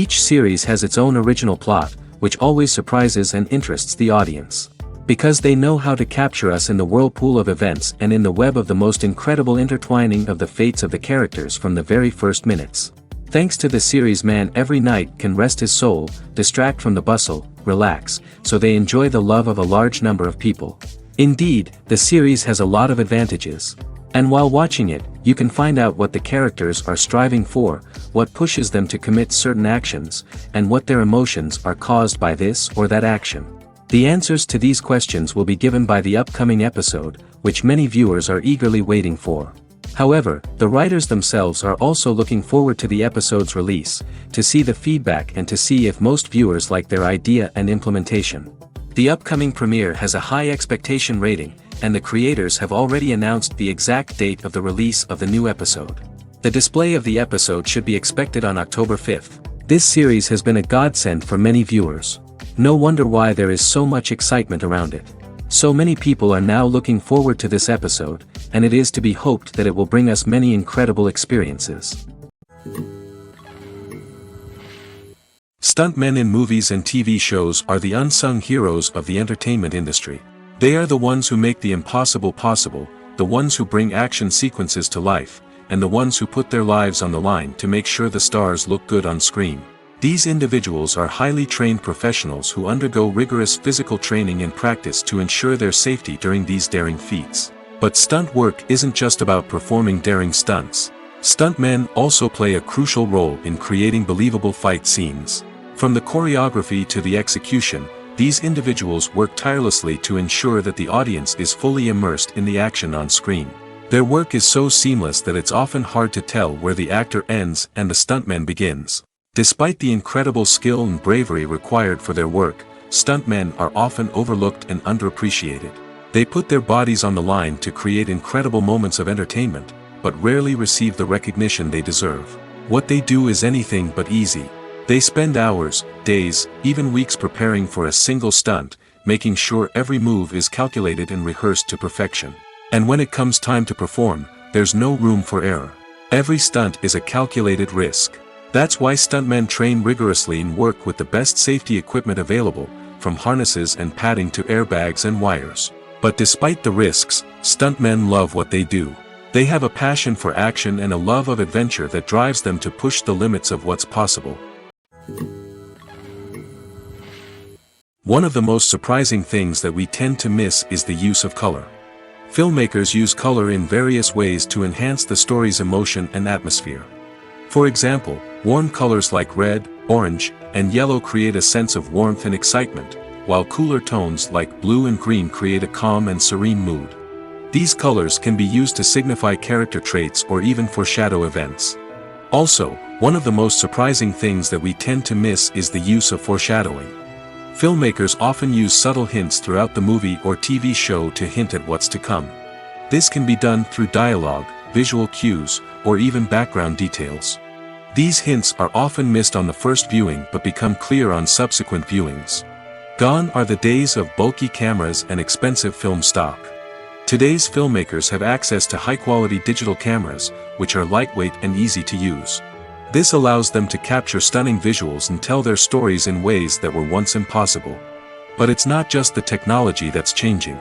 Each series has its own original plot, which always surprises and interests the audience. Because they know how to capture us in the whirlpool of events and in the web of the most incredible intertwining of the fates of the characters from the very first minutes. Thanks to the series, man every night can rest his soul, distract from the bustle, relax, so they enjoy the love of a large number of people. Indeed, the series has a lot of advantages. And while watching it, you can find out what the characters are striving for, what pushes them to commit certain actions, and what their emotions are caused by this or that action. The answers to these questions will be given by the upcoming episode, which many viewers are eagerly waiting for. However, the writers themselves are also looking forward to the episode's release, to see the feedback and to see if most viewers like their idea and implementation. The upcoming premiere has a high expectation rating, and the creators have already announced the exact date of the release of the new episode. The display of the episode should be expected on October 5th. This series has been a godsend for many viewers. No wonder why there is so much excitement around it. So many people are now looking forward to this episode, and it is to be hoped that it will bring us many incredible experiences. Stuntmen in movies and TV shows are the unsung heroes of the entertainment industry. They are the ones who make the impossible possible, the ones who bring action sequences to life, and the ones who put their lives on the line to make sure the stars look good on screen. These individuals are highly trained professionals who undergo rigorous physical training and practice to ensure their safety during these daring feats. But stunt work isn't just about performing daring stunts. Stuntmen also play a crucial role in creating believable fight scenes. From the choreography to the execution, these individuals work tirelessly to ensure that the audience is fully immersed in the action on screen. Their work is so seamless that it's often hard to tell where the actor ends and the stuntman begins. Despite the incredible skill and bravery required for their work, stuntmen are often overlooked and underappreciated. They put their bodies on the line to create incredible moments of entertainment, but rarely receive the recognition they deserve. What they do is anything but easy. They spend hours, days, even weeks preparing for a single stunt, making sure every move is calculated and rehearsed to perfection. And when it comes time to perform, there's no room for error. Every stunt is a calculated risk. That's why stuntmen train rigorously and work with the best safety equipment available, from harnesses and padding to airbags and wires. But despite the risks, stuntmen love what they do. They have a passion for action and a love of adventure that drives them to push the limits of what's possible. One of the most surprising things that we tend to miss is the use of color. Filmmakers use color in various ways to enhance the story's emotion and atmosphere. For example, warm colors like red, orange, and yellow create a sense of warmth and excitement, while cooler tones like blue and green create a calm and serene mood. These colors can be used to signify character traits or even foreshadow events. Also, one of the most surprising things that we tend to miss is the use of foreshadowing. Filmmakers often use subtle hints throughout the movie or TV show to hint at what's to come. This can be done through dialogue, visual cues, or even background details. These hints are often missed on the first viewing but become clear on subsequent viewings. Gone are the days of bulky cameras and expensive film stock. Today's filmmakers have access to high-quality digital cameras, which are lightweight and easy to use. This allows them to capture stunning visuals and tell their stories in ways that were once impossible. But it's not just the technology that's changing.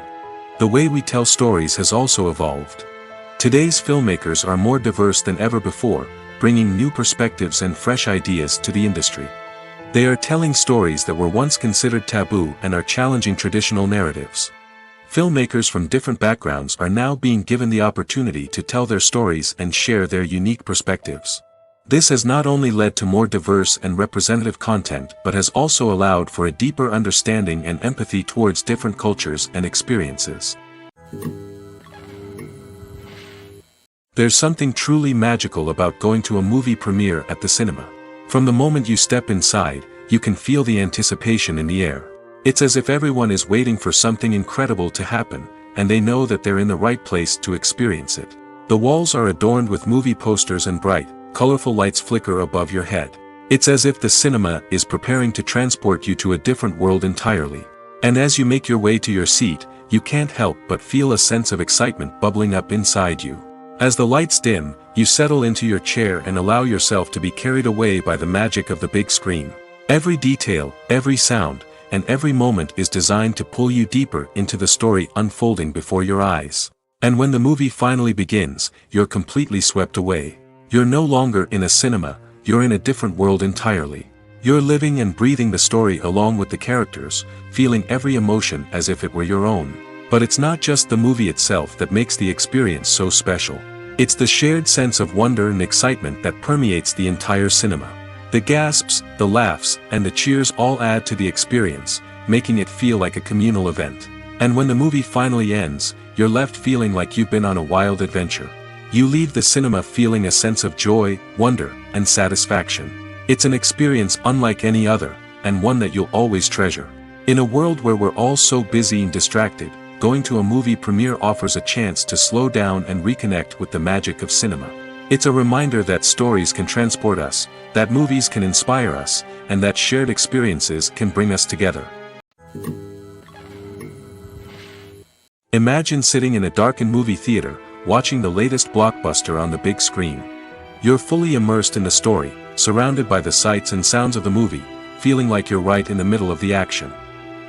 The way we tell stories has also evolved. Today's filmmakers are more diverse than ever before, bringing new perspectives and fresh ideas to the industry. They are telling stories that were once considered taboo and are challenging traditional narratives. Filmmakers from different backgrounds are now being given the opportunity to tell their stories and share their unique perspectives. This has not only led to more diverse and representative content but has also allowed for a deeper understanding and empathy towards different cultures and experiences. There's something truly magical about going to a movie premiere at the cinema. From the moment you step inside, you can feel the anticipation in the air. It's as if everyone is waiting for something incredible to happen, and they know that they're in the right place to experience it. The walls are adorned with movie posters and bright, colorful lights flicker above your head. It's as if the cinema is preparing to transport you to a different world entirely. And as you make your way to your seat, you can't help but feel a sense of excitement bubbling up inside you. As the lights dim, you settle into your chair and allow yourself to be carried away by the magic of the big screen. Every detail, every sound, and every moment is designed to pull you deeper into the story unfolding before your eyes. And when the movie finally begins, you're completely swept away. You're no longer in a cinema, you're in a different world entirely. You're living and breathing the story along with the characters, feeling every emotion as if it were your own. But it's not just the movie itself that makes the experience so special. It's the shared sense of wonder and excitement that permeates the entire cinema. The gasps, the laughs, and the cheers all add to the experience, making it feel like a communal event. And when the movie finally ends, you're left feeling like you've been on a wild adventure. You leave the cinema feeling a sense of joy, wonder, and satisfaction. It's an experience unlike any other, and one that you'll always treasure. In a world where we're all so busy and distracted, going to a movie premiere offers a chance to slow down and reconnect with the magic of cinema. It's a reminder that stories can transport us, that movies can inspire us, and that shared experiences can bring us together. Imagine sitting in a darkened movie theater, watching the latest blockbuster on the big screen. You're fully immersed in the story, surrounded by the sights and sounds of the movie, feeling like you're right in the middle of the action.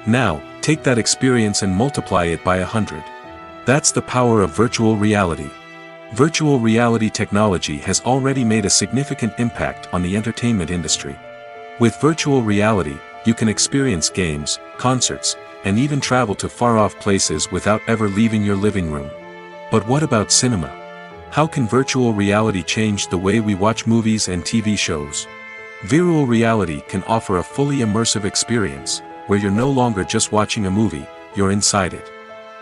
Now, take that experience and multiply it by 100. That's the power of virtual reality. Virtual reality technology has already made a significant impact on the entertainment industry. With virtual reality, you can experience games, concerts, and even travel to far-off places without ever leaving your living room. But what about cinema? How can virtual reality change the way we watch movies and TV shows? Virtual reality can offer a fully immersive experience, where you're no longer just watching a movie, you're inside it.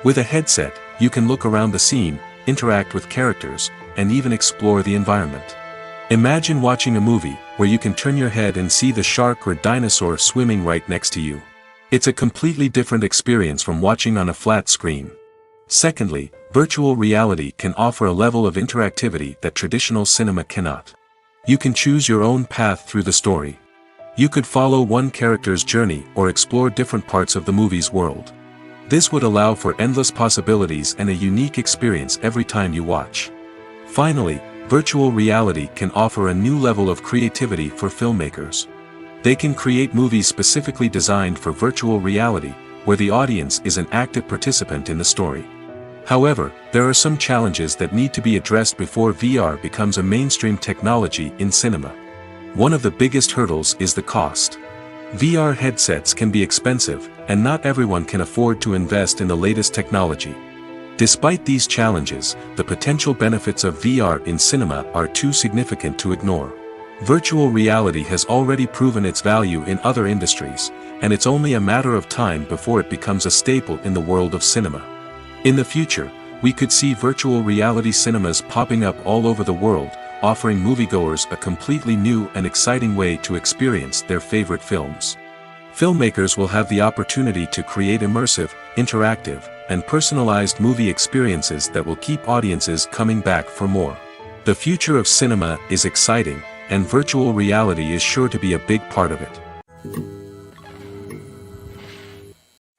With a headset, you can look around the scene, interact with characters, and even explore the environment. Imagine watching a movie where you can turn your head and see the shark or dinosaur swimming right next to you. It's a completely different experience from watching on a flat screen. Secondly, virtual reality can offer a level of interactivity that traditional cinema cannot. You can choose your own path through the story. You could follow one character's journey or explore different parts of the movie's world. This would allow for endless possibilities and a unique experience every time you watch. Finally, virtual reality can offer a new level of creativity for filmmakers. They can create movies specifically designed for virtual reality, where the audience is an active participant in the story. However, there are some challenges that need to be addressed before VR becomes a mainstream technology in cinema. One of the biggest hurdles is the cost. VR headsets can be expensive, and not everyone can afford to invest in the latest technology. Despite these challenges, the potential benefits of VR in cinema are too significant to ignore. Virtual reality has already proven its value in other industries, and it's only a matter of time before it becomes a staple in the world of cinema. In the future, we could see virtual reality cinemas popping up all over the world, offering moviegoers a completely new and exciting way to experience their favorite films. Filmmakers will have the opportunity to create immersive, interactive, and personalized movie experiences that will keep audiences coming back for more. The future of cinema is exciting, and virtual reality is sure to be a big part of it.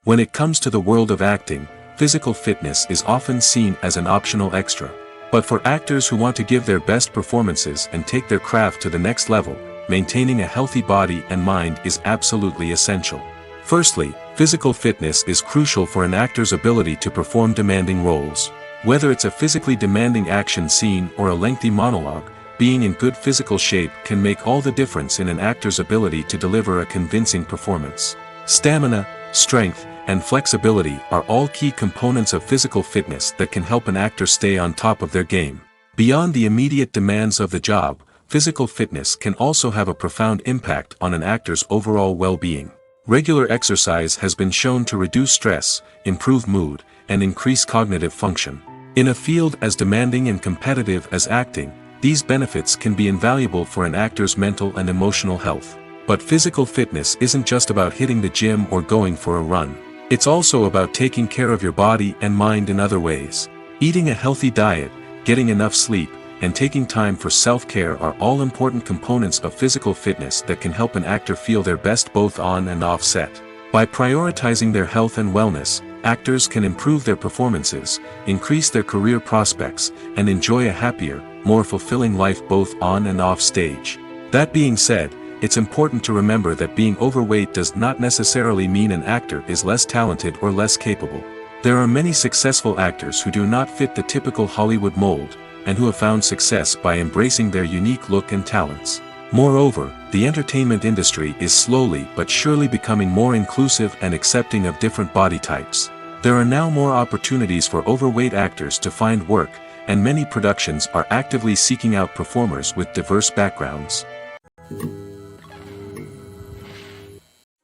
When it comes to the world of acting, physical fitness is often seen as an optional extra. But for actors who want to give their best performances and take their craft to the next level, maintaining a healthy body and mind is absolutely essential. Firstly, physical fitness is crucial for an actor's ability to perform demanding roles. Whether it's a physically demanding action scene or a lengthy monologue, being in good physical shape can make all the difference in an actor's ability to deliver a convincing performance. Stamina, strength, and flexibility are all key components of physical fitness that can help an actor stay on top of their game. Beyond the immediate demands of the job, physical fitness can also have a profound impact on an actor's overall well-being. Regular exercise has been shown to reduce stress, improve mood, and increase cognitive function. In a field as demanding and competitive as acting, these benefits can be invaluable for an actor's mental and emotional health. But physical fitness isn't just about hitting the gym or going for a run. It's also about taking care of your body and mind in other ways. Eating a healthy diet, getting enough sleep, and taking time for self-care are all important components of physical fitness that can help an actor feel their best both on and off set. By prioritizing their health and wellness, actors can improve their performances, increase their career prospects, and enjoy a happier, more fulfilling life both on and off stage. That being said, it's important to remember that being overweight does not necessarily mean an actor is less talented or less capable. There are many successful actors who do not fit the typical Hollywood mold, and who have found success by embracing their unique look and talents. Moreover, the entertainment industry is slowly but surely becoming more inclusive and accepting of different body types. There are now more opportunities for overweight actors to find work, and many productions are actively seeking out performers with diverse backgrounds.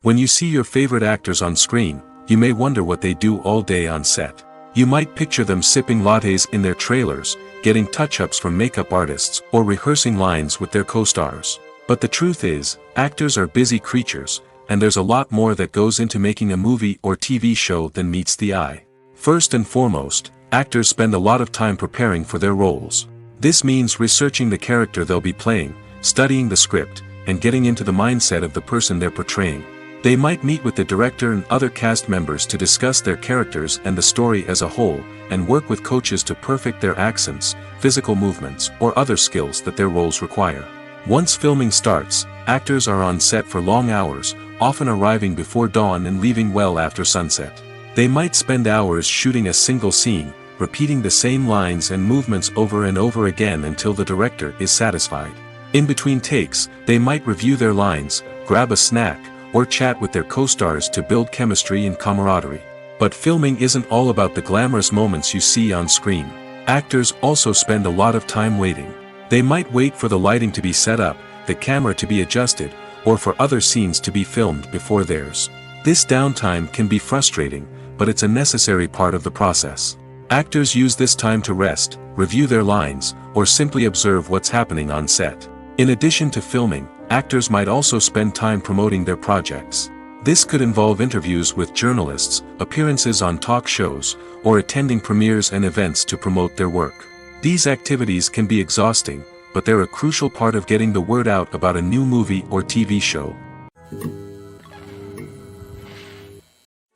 When you see your favorite actors on screen, you may wonder what they do all day on set. You might picture them sipping lattes in their trailers, getting touch-ups from makeup artists, or rehearsing lines with their co-stars. But the truth is, actors are busy creatures, and there's a lot more that goes into making a movie or TV show than meets the eye. First and foremost, actors spend a lot of time preparing for their roles. This means researching the character they'll be playing, studying the script, and getting into the mindset of the person they're portraying. They might meet with the director and other cast members to discuss their characters and the story as a whole, and work with coaches to perfect their accents, physical movements, or other skills that their roles require. Once filming starts, actors are on set for long hours, often arriving before dawn and leaving well after sunset. They might spend hours shooting a single scene, repeating the same lines and movements over and over again until the director is satisfied. In between takes, they might review their lines, grab a snack, or chat with their co-stars to build chemistry and camaraderie. But filming isn't all about the glamorous moments you see on screen. Actors also spend a lot of time waiting. They might wait for the lighting to be set up, the camera to be adjusted, or for other scenes to be filmed before theirs. This downtime can be frustrating, but it's a necessary part of the process. Actors use this time to rest, review their lines, or simply observe what's happening on set. In addition to filming, actors might also spend time promoting their projects. This could involve interviews with journalists, appearances on talk shows, or attending premieres and events to promote their work. These activities can be exhausting, but they're a crucial part of getting the word out about a new movie or TV show.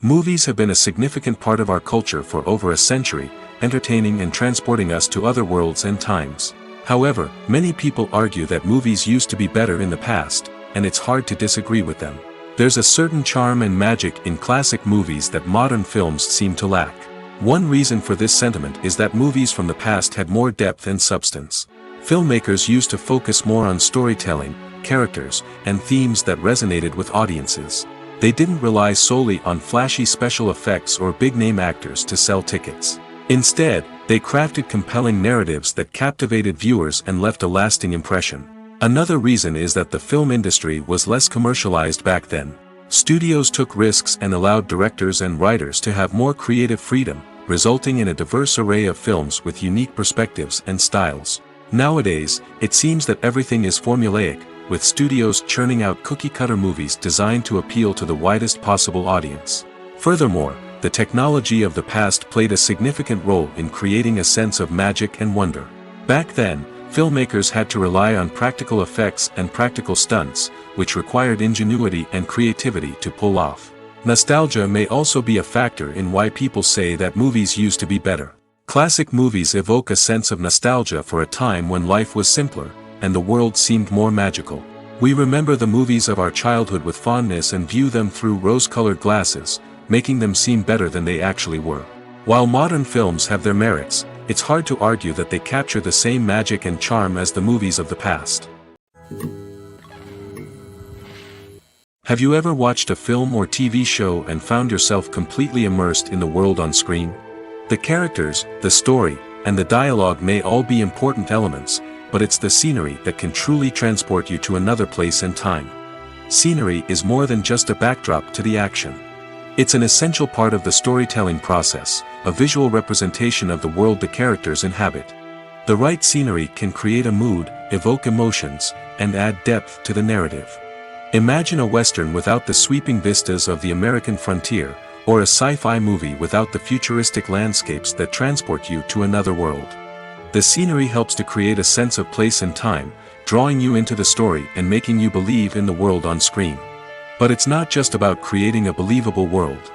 Movies have been a significant part of our culture for over a century, entertaining and transporting us to other worlds and times. However, many people argue that movies used to be better in the past, and it's hard to disagree with them. There's a certain charm and magic in classic movies that modern films seem to lack. One reason for this sentiment is that movies from the past had more depth and substance. Filmmakers used to focus more on storytelling, characters, and themes that resonated with audiences. They didn't rely solely on flashy special effects or big-name actors to sell tickets. Instead, they crafted compelling narratives that captivated viewers and left a lasting impression. Another reason is that the film industry was less commercialized back then. Studios took risks and allowed directors and writers to have more creative freedom, resulting in a diverse array of films with unique perspectives and styles. Nowadays, it seems that everything is formulaic, with studios churning out cookie-cutter movies designed to appeal to the widest possible audience. Furthermore, the technology of the past played a significant role in creating a sense of magic and wonder. Back then, filmmakers had to rely on practical effects and practical stunts, which required ingenuity and creativity to pull off. Nostalgia may also be a factor in why people say that movies used to be better. Classic movies evoke a sense of nostalgia for a time when life was simpler, and the world seemed more magical. We remember the movies of our childhood with fondness and view them through rose-colored glasses, making them seem better than they actually were. While modern films have their merits, it's hard to argue that they capture the same magic and charm as the movies of the past. Have you ever watched a film or TV show and found yourself completely immersed in the world on screen? The characters, the story, and the dialogue may all be important elements, but it's the scenery that can truly transport you to another place and time. Scenery is more than just a backdrop to the action. It's an essential part of the storytelling process, a visual representation of the world the characters inhabit. The right scenery can create a mood, evoke emotions, and add depth to the narrative. Imagine a Western without the sweeping vistas of the American frontier, or a sci-fi movie without the futuristic landscapes that transport you to another world. The scenery helps to create a sense of place and time, drawing you into the story and making you believe in the world on screen. But it's not just about creating a believable world.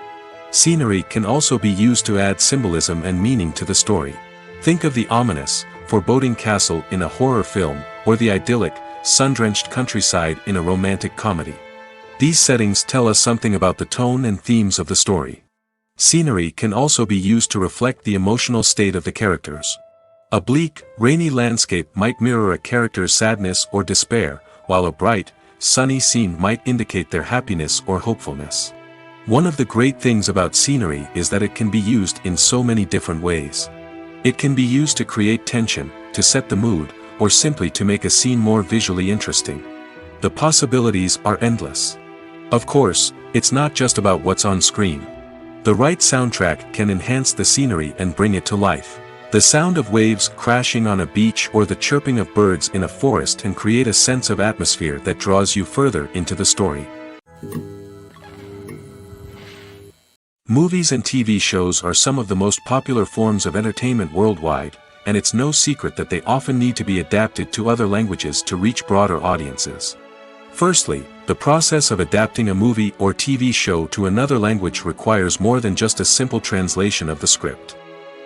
Scenery can also be used to add symbolism and meaning to the story. Think of the ominous, foreboding castle in a horror film, or the idyllic, sun-drenched countryside in a romantic comedy. These settings tell us something about the tone and themes of the story. Scenery can also be used to reflect the emotional state of the characters. A bleak, rainy landscape might mirror a character's sadness or despair, while a bright, sunny scene might indicate their happiness or hopefulness. One of the great things about scenery is that it can be used in so many different ways. It can be used to create tension, to set the mood, or simply to make a scene more visually interesting. The possibilities are endless. Of course, it's not just about what's on screen. The right soundtrack can enhance the scenery and bring it to life. The sound of waves crashing on a beach or the chirping of birds in a forest can create a sense of atmosphere that draws you further into the story. Movies and TV shows are some of the most popular forms of entertainment worldwide, and it's no secret that they often need to be adapted to other languages to reach broader audiences. Firstly, the process of adapting a movie or TV show to another language requires more than just a simple translation of the script.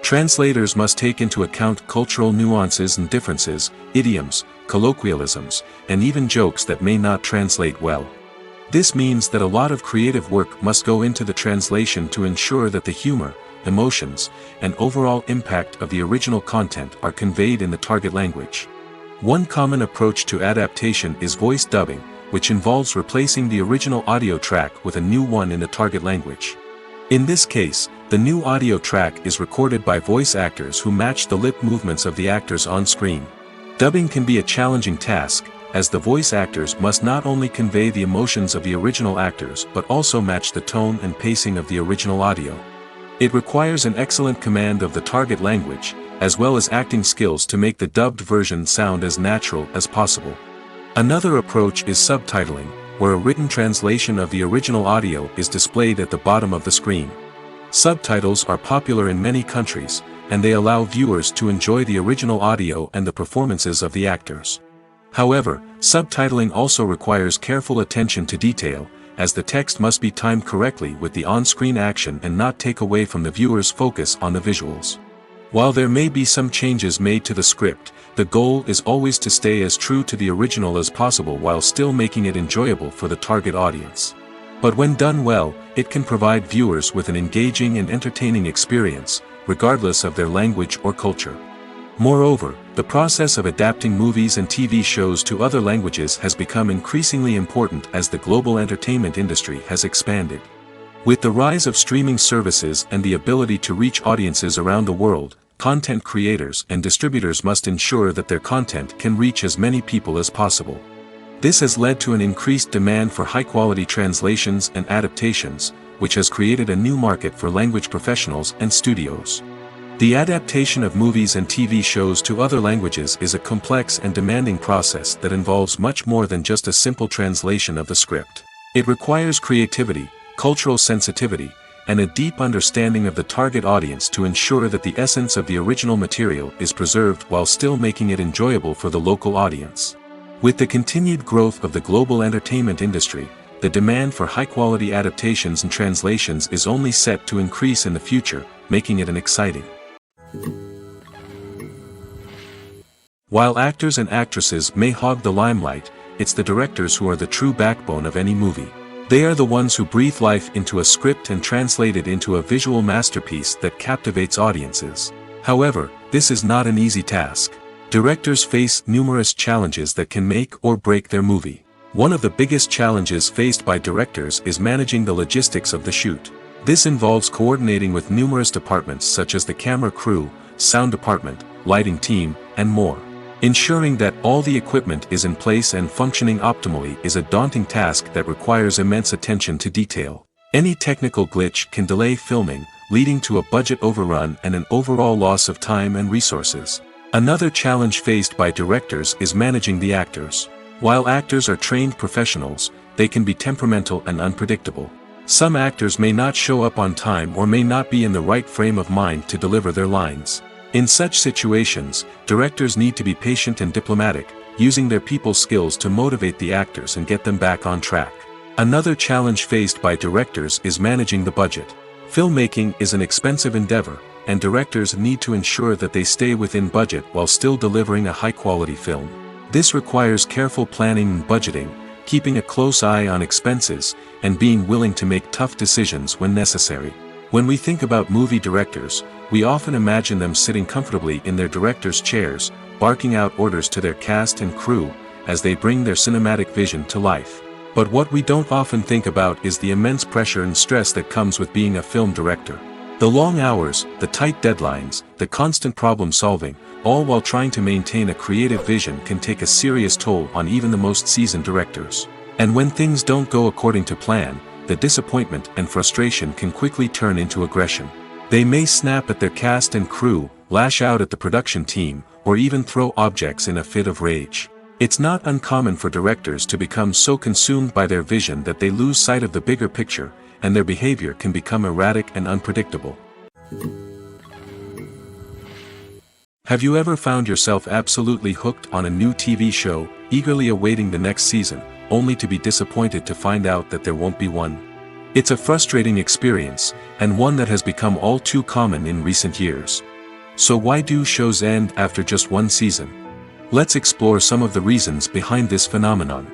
Translators must take into account cultural nuances and differences, idioms, colloquialisms, and even jokes that may not translate well. This means that a lot of creative work must go into the translation to ensure that the humor, emotions, and overall impact of the original content are conveyed in the target language. One common approach to adaptation is voice dubbing, which involves replacing the original audio track with a new one in the target language. In this case, the new audio track is recorded by voice actors who match the lip movements of the actors on screen. Dubbing can be a challenging task, as the voice actors must not only convey the emotions of the original actors but also match the tone and pacing of the original audio. It requires an excellent command of the target language, as well as acting skills to make the dubbed version sound as natural as possible. Another approach is subtitling, where a written translation of the original audio is displayed at the bottom of the screen. Subtitles are popular in many countries, and they allow viewers to enjoy the original audio and the performances of the actors. However, subtitling also requires careful attention to detail, as the text must be timed correctly with the on-screen action and not take away from the viewer's focus on the visuals. While there may be some changes made to the script, the goal is always to stay as true to the original as possible while still making it enjoyable for the target audience. But when done well, it can provide viewers with an engaging and entertaining experience, regardless of their language or culture. Moreover, the process of adapting movies and TV shows to other languages has become increasingly important as the global entertainment industry has expanded. With the rise of streaming services and the ability to reach audiences around the world, content creators and distributors must ensure that their content can reach as many people as possible. This has led to an increased demand for high-quality translations and adaptations, which has created a new market for language professionals and studios. The adaptation of movies and TV shows to other languages is a complex and demanding process that involves much more than just a simple translation of the script. It requires creativity, cultural sensitivity, and a deep understanding of the target audience to ensure that the essence of the original material is preserved while still making it enjoyable for the local audience. With the continued growth of the global entertainment industry, the demand for high-quality adaptations and translations is only set to increase in the future, making it exciting. While actors and actresses may hog the limelight, it's the directors who are the true backbone of any movie. They are the ones who breathe life into a script and translate it into a visual masterpiece that captivates audiences. However, this is not an easy task. Directors face numerous challenges that can make or break their movie. One of the biggest challenges faced by directors is managing the logistics of the shoot. This involves coordinating with numerous departments such as the camera crew, sound department, lighting team, and more. Ensuring that all the equipment is in place and functioning optimally is a daunting task that requires immense attention to detail. Any technical glitch can delay filming, leading to a budget overrun and an overall loss of time and resources. Another challenge faced by directors is managing the actors. While actors are trained professionals, they can be temperamental and unpredictable. Some actors may not show up on time or may not be in the right frame of mind to deliver their lines. In such situations, directors need to be patient and diplomatic, using their people skills to motivate the actors and get them back on track. Another challenge faced by directors is managing the budget. Filmmaking is an expensive endeavor, and directors need to ensure that they stay within budget while still delivering a high-quality film. This requires careful planning and budgeting, keeping a close eye on expenses, and being willing to make tough decisions when necessary. When we think about movie directors, we often imagine them sitting comfortably in their director's chairs, barking out orders to their cast and crew, as they bring their cinematic vision to life. But what we don't often think about is the immense pressure and stress that comes with being a film director. The long hours, the tight deadlines, the constant problem solving, all while trying to maintain a creative vision can take a serious toll on even the most seasoned directors. And when things don't go according to plan, the disappointment and frustration can quickly turn into aggression. They may snap at their cast and crew, lash out at the production team, or even throw objects in a fit of rage. It's not uncommon for directors to become so consumed by their vision that they lose sight of the bigger picture, and their behavior can become erratic and unpredictable. Have you ever found yourself absolutely hooked on a new TV show, eagerly awaiting the next season, only to be disappointed to find out that there won't be one? It's a frustrating experience, and one that has become all too common in recent years. So why do shows end after just one season? Let's explore some of the reasons behind this phenomenon.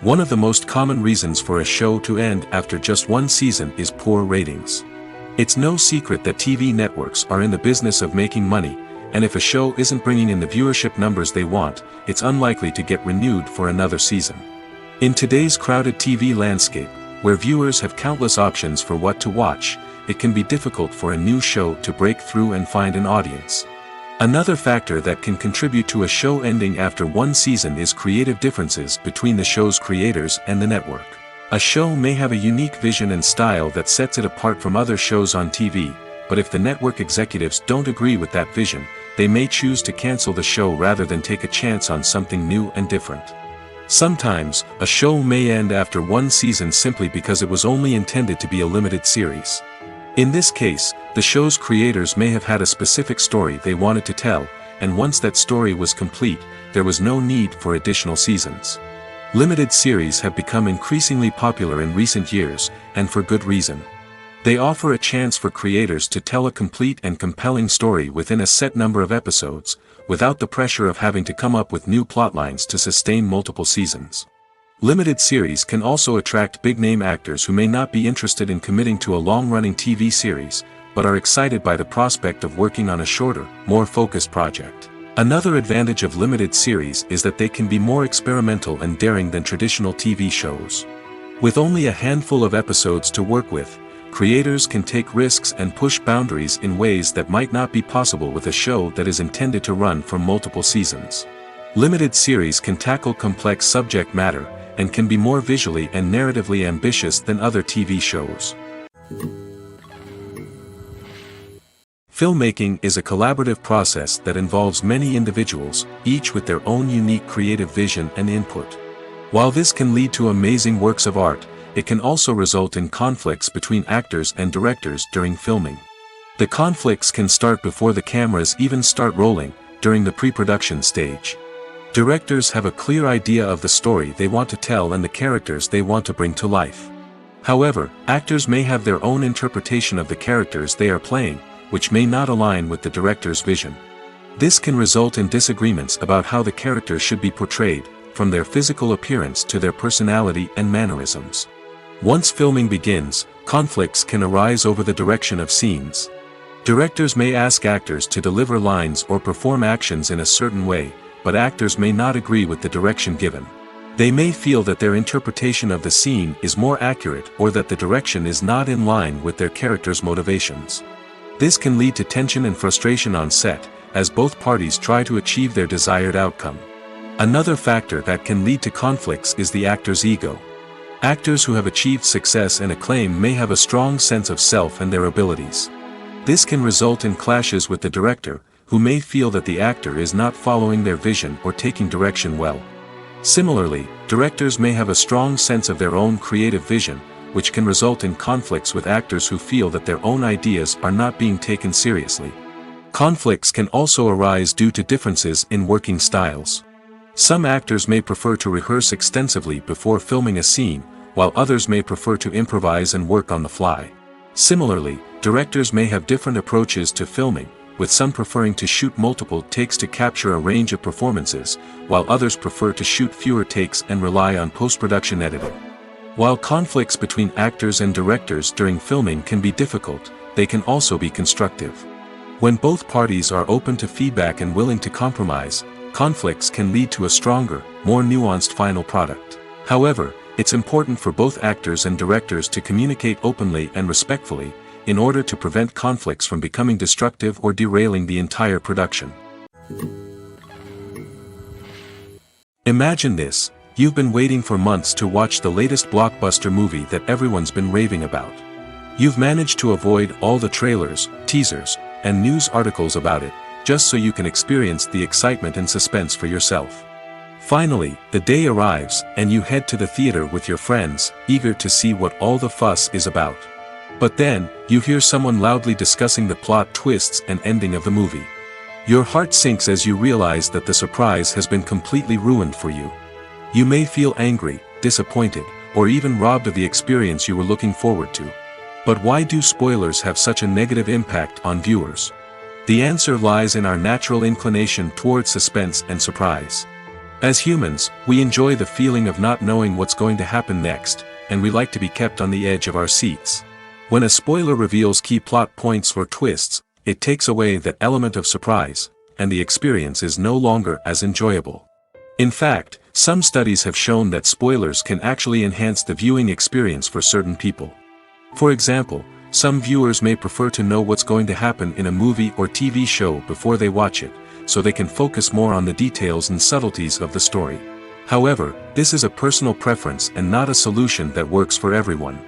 One of the most common reasons for a show to end after just one season is poor ratings. It's no secret that TV networks are in the business of making money, and if a show isn't bringing in the viewership numbers they want, it's unlikely to get renewed for another season. In today's crowded TV landscape, where viewers have countless options for what to watch, it can be difficult for a new show to break through and find an audience. Another factor that can contribute to a show ending after one season is creative differences between the show's creators and the network. A show may have a unique vision and style that sets it apart from other shows on TV, but if the network executives don't agree with that vision, they may choose to cancel the show rather than take a chance on something new and different. Sometimes, a show may end after one season simply because it was only intended to be a limited series. In this case, the show's creators may have had a specific story they wanted to tell, and once that story was complete, there was no need for additional seasons. Limited series have become increasingly popular in recent years, and for good reason. They offer a chance for creators to tell a complete and compelling story within a set number of episodes, without the pressure of having to come up with new plotlines to sustain multiple seasons. Limited series can also attract big-name actors who may not be interested in committing to a long-running TV series, but are excited by the prospect of working on a shorter, more focused project. Another advantage of limited series is that they can be more experimental and daring than traditional TV shows. With only a handful of episodes to work with, creators can take risks and push boundaries in ways that might not be possible with a show that is intended to run for multiple seasons. Limited series can tackle complex subject matter, and can be more visually and narratively ambitious than other TV shows. Filmmaking is a collaborative process that involves many individuals, each with their own unique creative vision and input. While this can lead to amazing works of art, it can also result in conflicts between actors and directors during filming. The conflicts can start before the cameras even start rolling, during the pre-production stage. Directors have a clear idea of the story they want to tell and the characters they want to bring to life. However, actors may have their own interpretation of the characters they are playing, which may not align with the director's vision. This can result in disagreements about how the characters should be portrayed, from their physical appearance to their personality and mannerisms. Once filming begins, conflicts can arise over the direction of scenes. Directors may ask actors to deliver lines or perform actions in a certain way, but actors may not agree with the direction given. They may feel that their interpretation of the scene is more accurate or that the direction is not in line with their character's motivations. This can lead to tension and frustration on set, as both parties try to achieve their desired outcome. Another factor that can lead to conflicts is the actor's ego. Actors who have achieved success and acclaim may have a strong sense of self and their abilities. This can result in clashes with the director, who may feel that the actor is not following their vision or taking direction well. Similarly, directors may have a strong sense of their own creative vision, which can result in conflicts with actors who feel that their own ideas are not being taken seriously. Conflicts can also arise due to differences in working styles. Some actors may prefer to rehearse extensively before filming a scene, while others may prefer to improvise and work on the fly. Similarly, Directors may have different approaches to filming, with some preferring to shoot multiple takes to capture a range of performances, while others prefer to shoot fewer takes and rely on post-production editing. While conflicts between actors and directors during filming can be difficult, they can also be constructive. When both parties are open to feedback and willing to compromise, conflicts can lead to a stronger, more nuanced final product. However, it's important for both actors and directors to communicate openly and respectfully, in order to prevent conflicts from becoming destructive or derailing the entire production. Imagine this: you've been waiting for months to watch the latest blockbuster movie that everyone's been raving about. You've managed to avoid all the trailers, teasers, and news articles about it, just so you can experience the excitement and suspense for yourself. Finally, the day arrives, and you head to the theater with your friends, eager to see what all the fuss is about. But then, you hear someone loudly discussing the plot twists and ending of the movie. Your heart sinks as you realize that the surprise has been completely ruined for you. You may feel angry, disappointed, or even robbed of the experience you were looking forward to. But why do spoilers have such a negative impact on viewers? The answer lies in our natural inclination towards suspense and surprise. As humans, we enjoy the feeling of not knowing what's going to happen next, and we like to be kept on the edge of our seats. When a spoiler reveals key plot points or twists, it takes away that element of surprise, and the experience is no longer as enjoyable. In fact, some studies have shown that spoilers can actually enhance the viewing experience for certain people. For example, some viewers may prefer to know what's going to happen in a movie or TV show before they watch it, so they can focus more on the details and subtleties of the story. However, this is a personal preference and not a solution that works for everyone.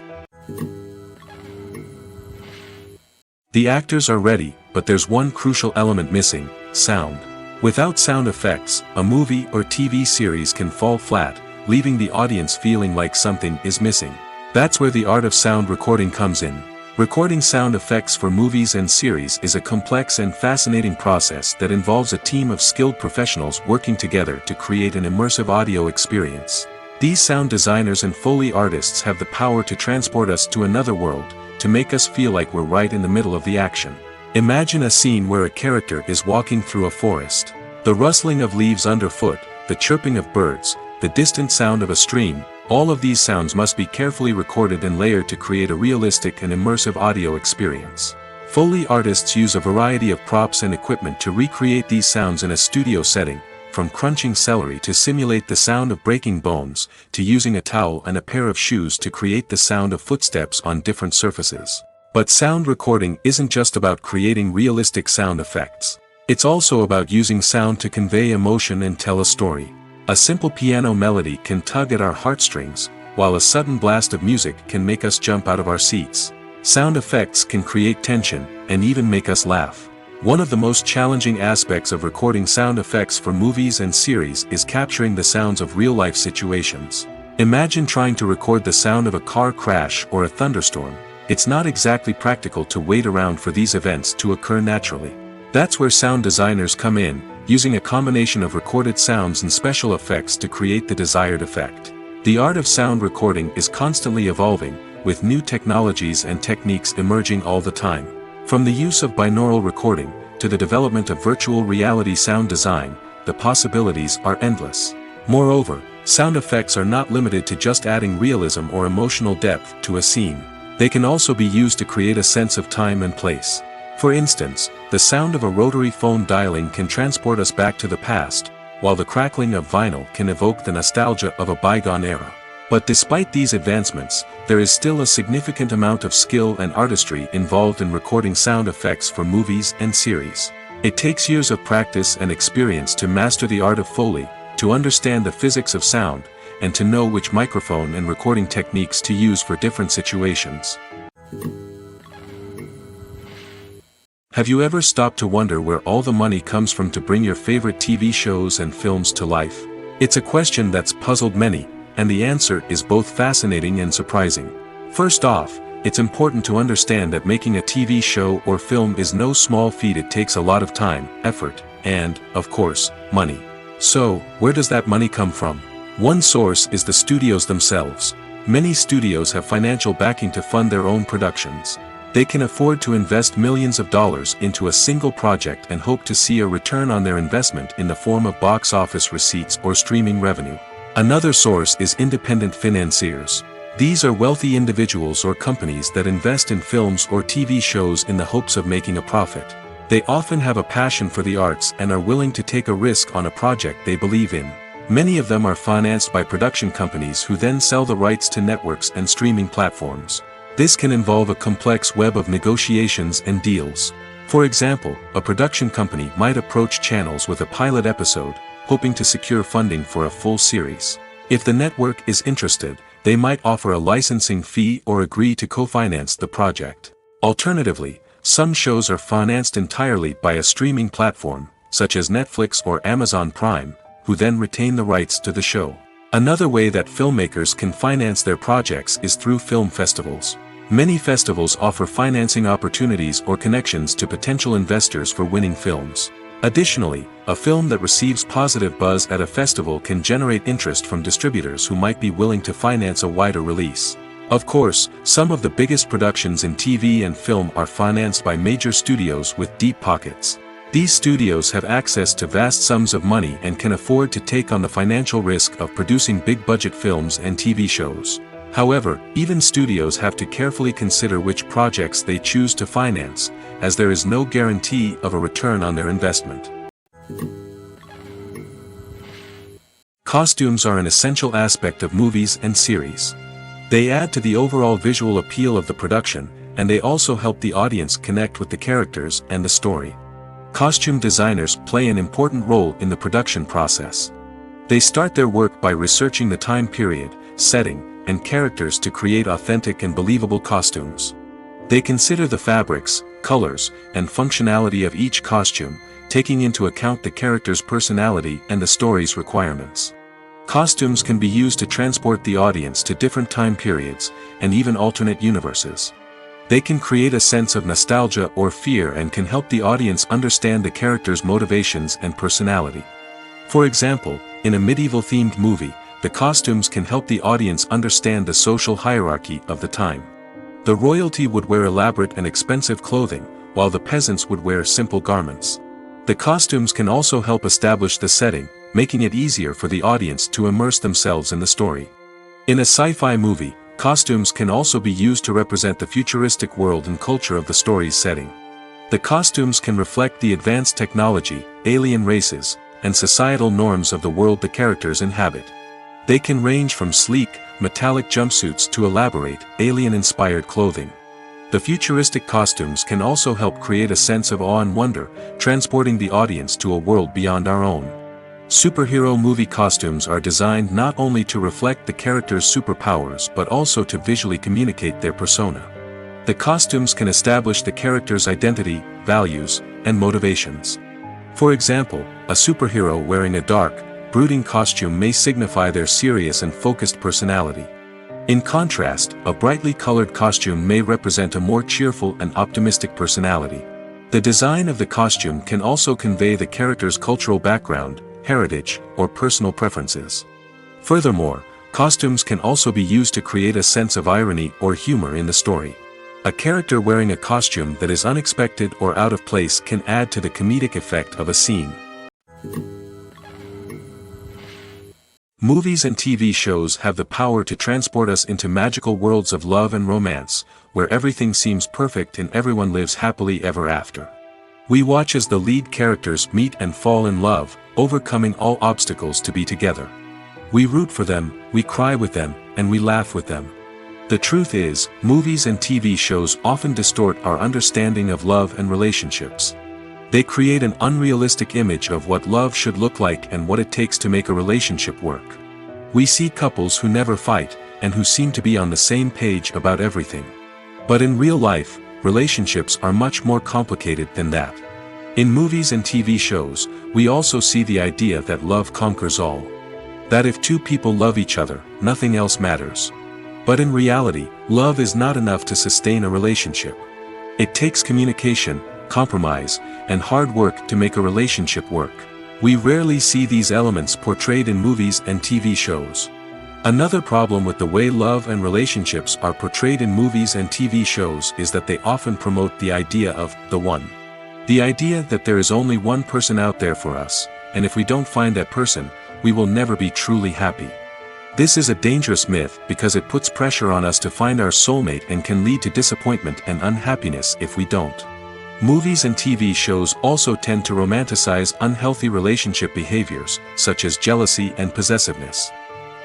The actors are ready, but there's one crucial element missing: sound. Without sound effects, a movie or TV series can fall flat, leaving the audience feeling like something is missing. That's where the art of sound recording comes in. Recording sound effects for movies and series is a complex and fascinating process that involves a team of skilled professionals working together to create an immersive audio experience. These sound designers and Foley artists have the power to transport us to another world, to make us feel like we're right in the middle of the action. Imagine a scene where a character is walking through a forest. The rustling of leaves underfoot, the chirping of birds, the distant sound of a stream, all of these sounds must be carefully recorded and layered to create a realistic and immersive audio experience. Foley artists use a variety of props and equipment to recreate these sounds in a studio setting, from crunching celery to simulate the sound of breaking bones, to using a towel and a pair of shoes to create the sound of footsteps on different surfaces. But sound recording isn't just about creating realistic sound effects. It's also about using sound to convey emotion and tell a story. A simple piano melody can tug at our heartstrings, while a sudden blast of music can make us jump out of our seats. Sound effects can create tension, and even make us laugh. One of the most challenging aspects of recording sound effects for movies and series is capturing the sounds of real-life situations. Imagine trying to record the sound of a car crash or a thunderstorm. It's not exactly practical to wait around for these events to occur naturally. That's where sound designers come in, using a combination of recorded sounds and special effects to create the desired effect. The art of sound recording is constantly evolving, with new technologies and techniques emerging all the time. From the use of binaural recording, to the development of virtual reality sound design, the possibilities are endless. Moreover, sound effects are not limited to just adding realism or emotional depth to a scene. They can also be used to create a sense of time and place. For instance, the sound of a rotary phone dialing can transport us back to the past, while the crackling of vinyl can evoke the nostalgia of a bygone era. But despite these advancements, there is still a significant amount of skill and artistry involved in recording sound effects for movies and series. It takes years of practice and experience to master the art of Foley, to understand the physics of sound, and to know which microphone and recording techniques to use for different situations. Have you ever stopped to wonder where all the money comes from to bring your favorite TV shows and films to life? It's a question that's puzzled many, and the answer is both fascinating and surprising. First off, it's important to understand that making a TV show or film is no small feat. It takes a lot of time, effort, and, of course, money. So, where does that money come from? One source is the studios themselves. Many studios have financial backing to fund their own productions. They can afford to invest millions of dollars into a single project and hope to see a return on their investment in the form of box office receipts or streaming revenue. Another source is independent financiers. These are wealthy individuals or companies that invest in films or TV shows in the hopes of making a profit. They often have a passion for the arts and are willing to take a risk on a project they believe in. Many of them are financed by production companies who then sell the rights to networks and streaming platforms. This can involve a complex web of negotiations and deals. For example, a production company might approach channels with a pilot episode, hoping to secure funding for a full series. If the network is interested, they might offer a licensing fee or agree to co-finance the project. Alternatively, some shows are financed entirely by a streaming platform, such as Netflix or Amazon Prime, who then retain the rights to the show. Another way that filmmakers can finance their projects is through film festivals. Many festivals offer financing opportunities or connections to potential investors for winning films. Additionally, a film that receives positive buzz at a festival can generate interest from distributors who might be willing to finance a wider release. Of course, some of the biggest productions in TV and film are financed by major studios with deep pockets. These studios have access to vast sums of money and can afford to take on the financial risk of producing big-budget films and TV shows. However, even studios have to carefully consider which projects they choose to finance, as there is no guarantee of a return on their investment. Costumes are an essential aspect of movies and series. They add to the overall visual appeal of the production, and they also help the audience connect with the characters and the story. Costume designers play an important role in the production process. They start their work by researching the time period, setting, and characters to create authentic and believable costumes. They consider the fabrics, colors, and functionality of each costume, taking into account the character's personality and the story's requirements. Costumes can be used to transport the audience to different time periods, and even alternate universes. They can create a sense of nostalgia or fear and can help the audience understand the character's motivations and personality. For example, in a medieval-themed movie, the costumes can help the audience understand the social hierarchy of the time. The royalty would wear elaborate and expensive clothing, while the peasants would wear simple garments. The costumes can also help establish the setting, making it easier for the audience to immerse themselves in the story. In a sci-fi movie, costumes can also be used to represent the futuristic world and culture of the story's setting. The costumes can reflect the advanced technology, alien races, and societal norms of the world the characters inhabit. They can range from sleek, metallic jumpsuits to elaborate, alien-inspired clothing. The futuristic costumes can also help create a sense of awe and wonder, transporting the audience to a world beyond our own. Superhero movie costumes are designed not only to reflect the character's superpowers but also to visually communicate their persona. The costumes can establish the character's identity, values, and motivations. For example, a superhero wearing a dark, brooding costume may signify their serious and focused personality. In contrast, a brightly colored costume may represent a more cheerful and optimistic personality. The design of the costume can also convey the character's cultural background, heritage, or personal preferences. Furthermore, costumes can also be used to create a sense of irony or humor in the story. A character wearing a costume that is unexpected or out of place can add to the comedic effect of a scene. Movies and TV shows have the power to transport us into magical worlds of love and romance, where everything seems perfect and everyone lives happily ever after. We watch as the lead characters meet and fall in love, overcoming all obstacles to be together. We root for them, we cry with them, and we laugh with them. The truth is, movies and TV shows often distort our understanding of love and relationships. They create an unrealistic image of what love should look like and what it takes to make a relationship work. We see couples who never fight, and who seem to be on the same page about everything. But in real life, relationships are much more complicated than that. In movies and TV shows, we also see the idea that love conquers all. That if two people love each other, nothing else matters. But in reality, love is not enough to sustain a relationship. It takes communication, compromise, and hard work to make a relationship work. We rarely see these elements portrayed in movies and TV shows. Another problem with the way love and relationships are portrayed in movies and TV shows is that they often promote the idea of the one. The idea that there is only one person out there for us, and if we don't find that person, we will never be truly happy. This is a dangerous myth because it puts pressure on us to find our soulmate and can lead to disappointment and unhappiness if we don't. Movies and TV shows also tend to romanticize unhealthy relationship behaviors, such as jealousy and possessiveness.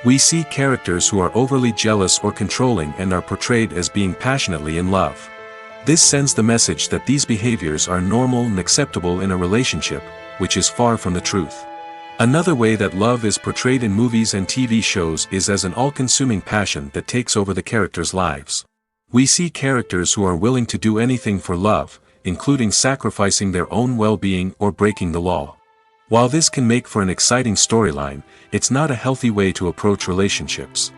We see characters who are overly jealous or controlling and are portrayed as being passionately in love. This sends the message that these behaviors are normal and acceptable in a relationship, which is far from the truth. Another way that love is portrayed in movies and TV shows is as an all-consuming passion that takes over the characters' lives. We see characters who are willing to do anything for love, including sacrificing their own well-being or breaking the law. While this can make for an exciting storyline, it's not a healthy way to approach relationships.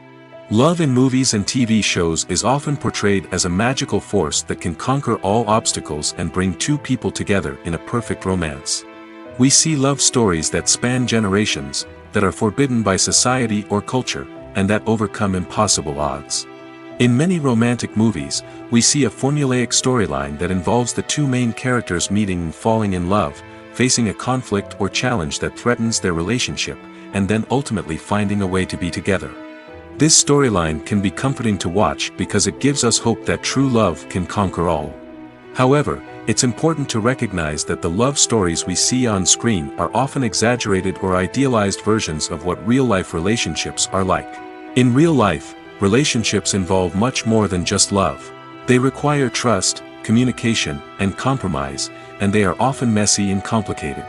Love in movies and TV shows is often portrayed as a magical force that can conquer all obstacles and bring two people together in a perfect romance. We see love stories that span generations, that are forbidden by society or culture, and that overcome impossible odds. In many romantic movies, we see a formulaic storyline that involves the two main characters meeting and falling in love, facing a conflict or challenge that threatens their relationship, and then ultimately finding a way to be together. This storyline can be comforting to watch because it gives us hope that true love can conquer all. However, it's important to recognize that the love stories we see on screen are often exaggerated or idealized versions of what real-life relationships are like. In real life, relationships involve much more than just love. They require trust, communication, and compromise, and they are often messy and complicated.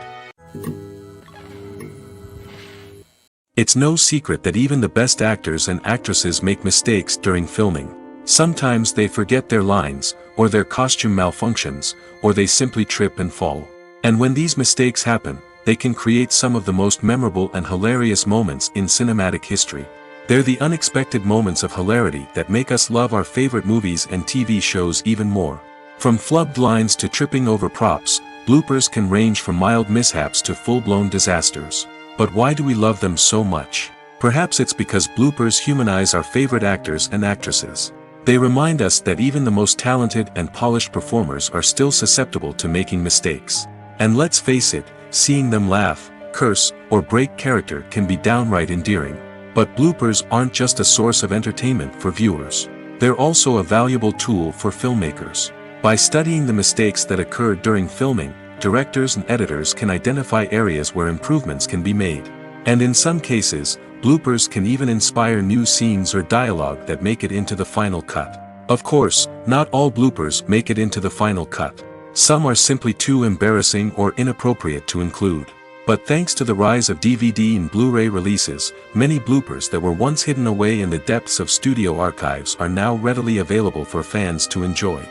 It's no secret that even the best actors and actresses make mistakes during filming. Sometimes they forget their lines, or their costume malfunctions, or they simply trip and fall. And when these mistakes happen, they can create some of the most memorable and hilarious moments in cinematic history. They're the unexpected moments of hilarity that make us love our favorite movies and TV shows even more. From flubbed lines to tripping over props, bloopers can range from mild mishaps to full-blown disasters. But why do we love them so much? Perhaps it's because bloopers humanize our favorite actors and actresses. They remind us that even the most talented and polished performers are still susceptible to making mistakes. And let's face it, seeing them laugh, curse, or break character can be downright endearing. But bloopers aren't just a source of entertainment for viewers. They're also a valuable tool for filmmakers. By studying the mistakes that occurred during filming, directors and editors can identify areas where improvements can be made. And in some cases, bloopers can even inspire new scenes or dialogue that make it into the final cut. Of course, not all bloopers make it into the final cut. Some are simply too embarrassing or inappropriate to include. But thanks to the rise of DVD and Blu-ray releases, many bloopers that were once hidden away in the depths of studio archives are now readily available for fans to enjoy.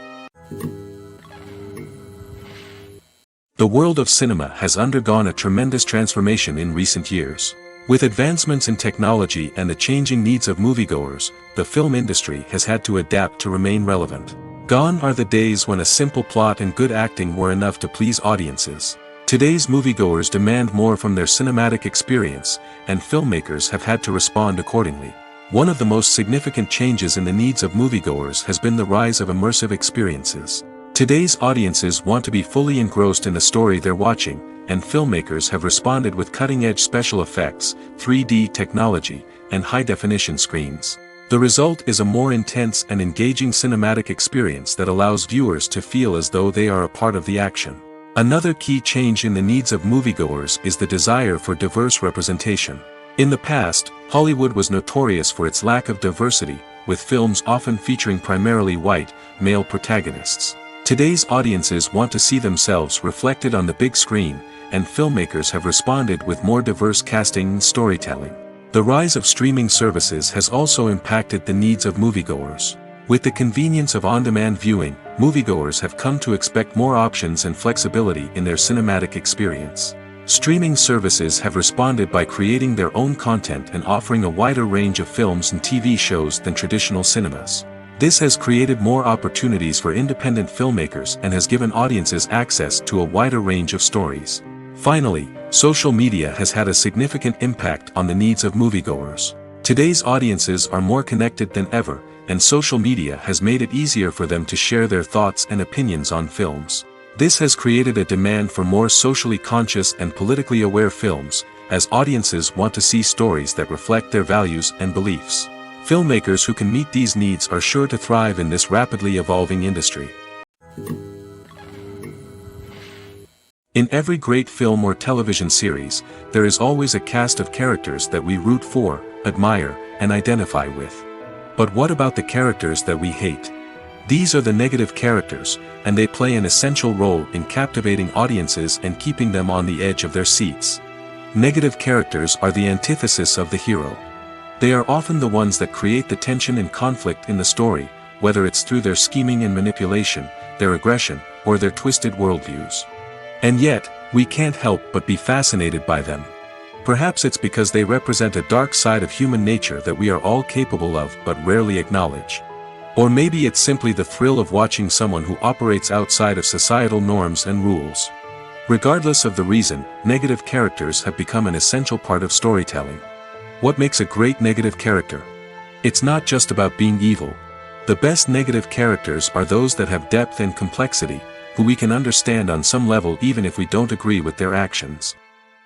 The world of cinema has undergone a tremendous transformation in recent years. With advancements in technology and the changing needs of moviegoers, the film industry has had to adapt to remain relevant. Gone are the days when a simple plot and good acting were enough to please audiences. Today's moviegoers demand more from their cinematic experience, and filmmakers have had to respond accordingly. One of the most significant changes in the needs of moviegoers has been the rise of immersive experiences. Today's audiences want to be fully engrossed in the story they're watching, and filmmakers have responded with cutting-edge special effects, 3D technology, and high-definition screens. The result is a more intense and engaging cinematic experience that allows viewers to feel as though they are a part of the action. Another key change in the needs of moviegoers is the desire for diverse representation. In the past, Hollywood was notorious for its lack of diversity, with films often featuring primarily white, male protagonists. Today's audiences want to see themselves reflected on the big screen, and filmmakers have responded with more diverse casting and storytelling. The rise of streaming services has also impacted the needs of moviegoers. With the convenience of on-demand viewing, moviegoers have come to expect more options and flexibility in their cinematic experience. Streaming services have responded by creating their own content and offering a wider range of films and TV shows than traditional cinemas. This has created more opportunities for independent filmmakers and has given audiences access to a wider range of stories. Finally, social media has had a significant impact on the needs of moviegoers. Today's audiences are more connected than ever, and social media has made it easier for them to share their thoughts and opinions on films. This has created a demand for more socially conscious and politically aware films, as audiences want to see stories that reflect their values and beliefs. Filmmakers who can meet these needs are sure to thrive in this rapidly evolving industry. In every great film or television series, there is always a cast of characters that we root for, admire, and identify with. But what about the characters that we hate? These are the negative characters, and they play an essential role in captivating audiences and keeping them on the edge of their seats. Negative characters are the antithesis of the hero. They are often the ones that create the tension and conflict in the story, whether it's through their scheming and manipulation, their aggression, or their twisted worldviews. And yet, we can't help but be fascinated by them. Perhaps it's because they represent a dark side of human nature that we are all capable of but rarely acknowledge. Or maybe it's simply the thrill of watching someone who operates outside of societal norms and rules. Regardless of the reason, negative characters have become an essential part of storytelling. What makes a great negative character? It's not just about being evil. The best negative characters are those that have depth and complexity, who we can understand on some level even if we don't agree with their actions.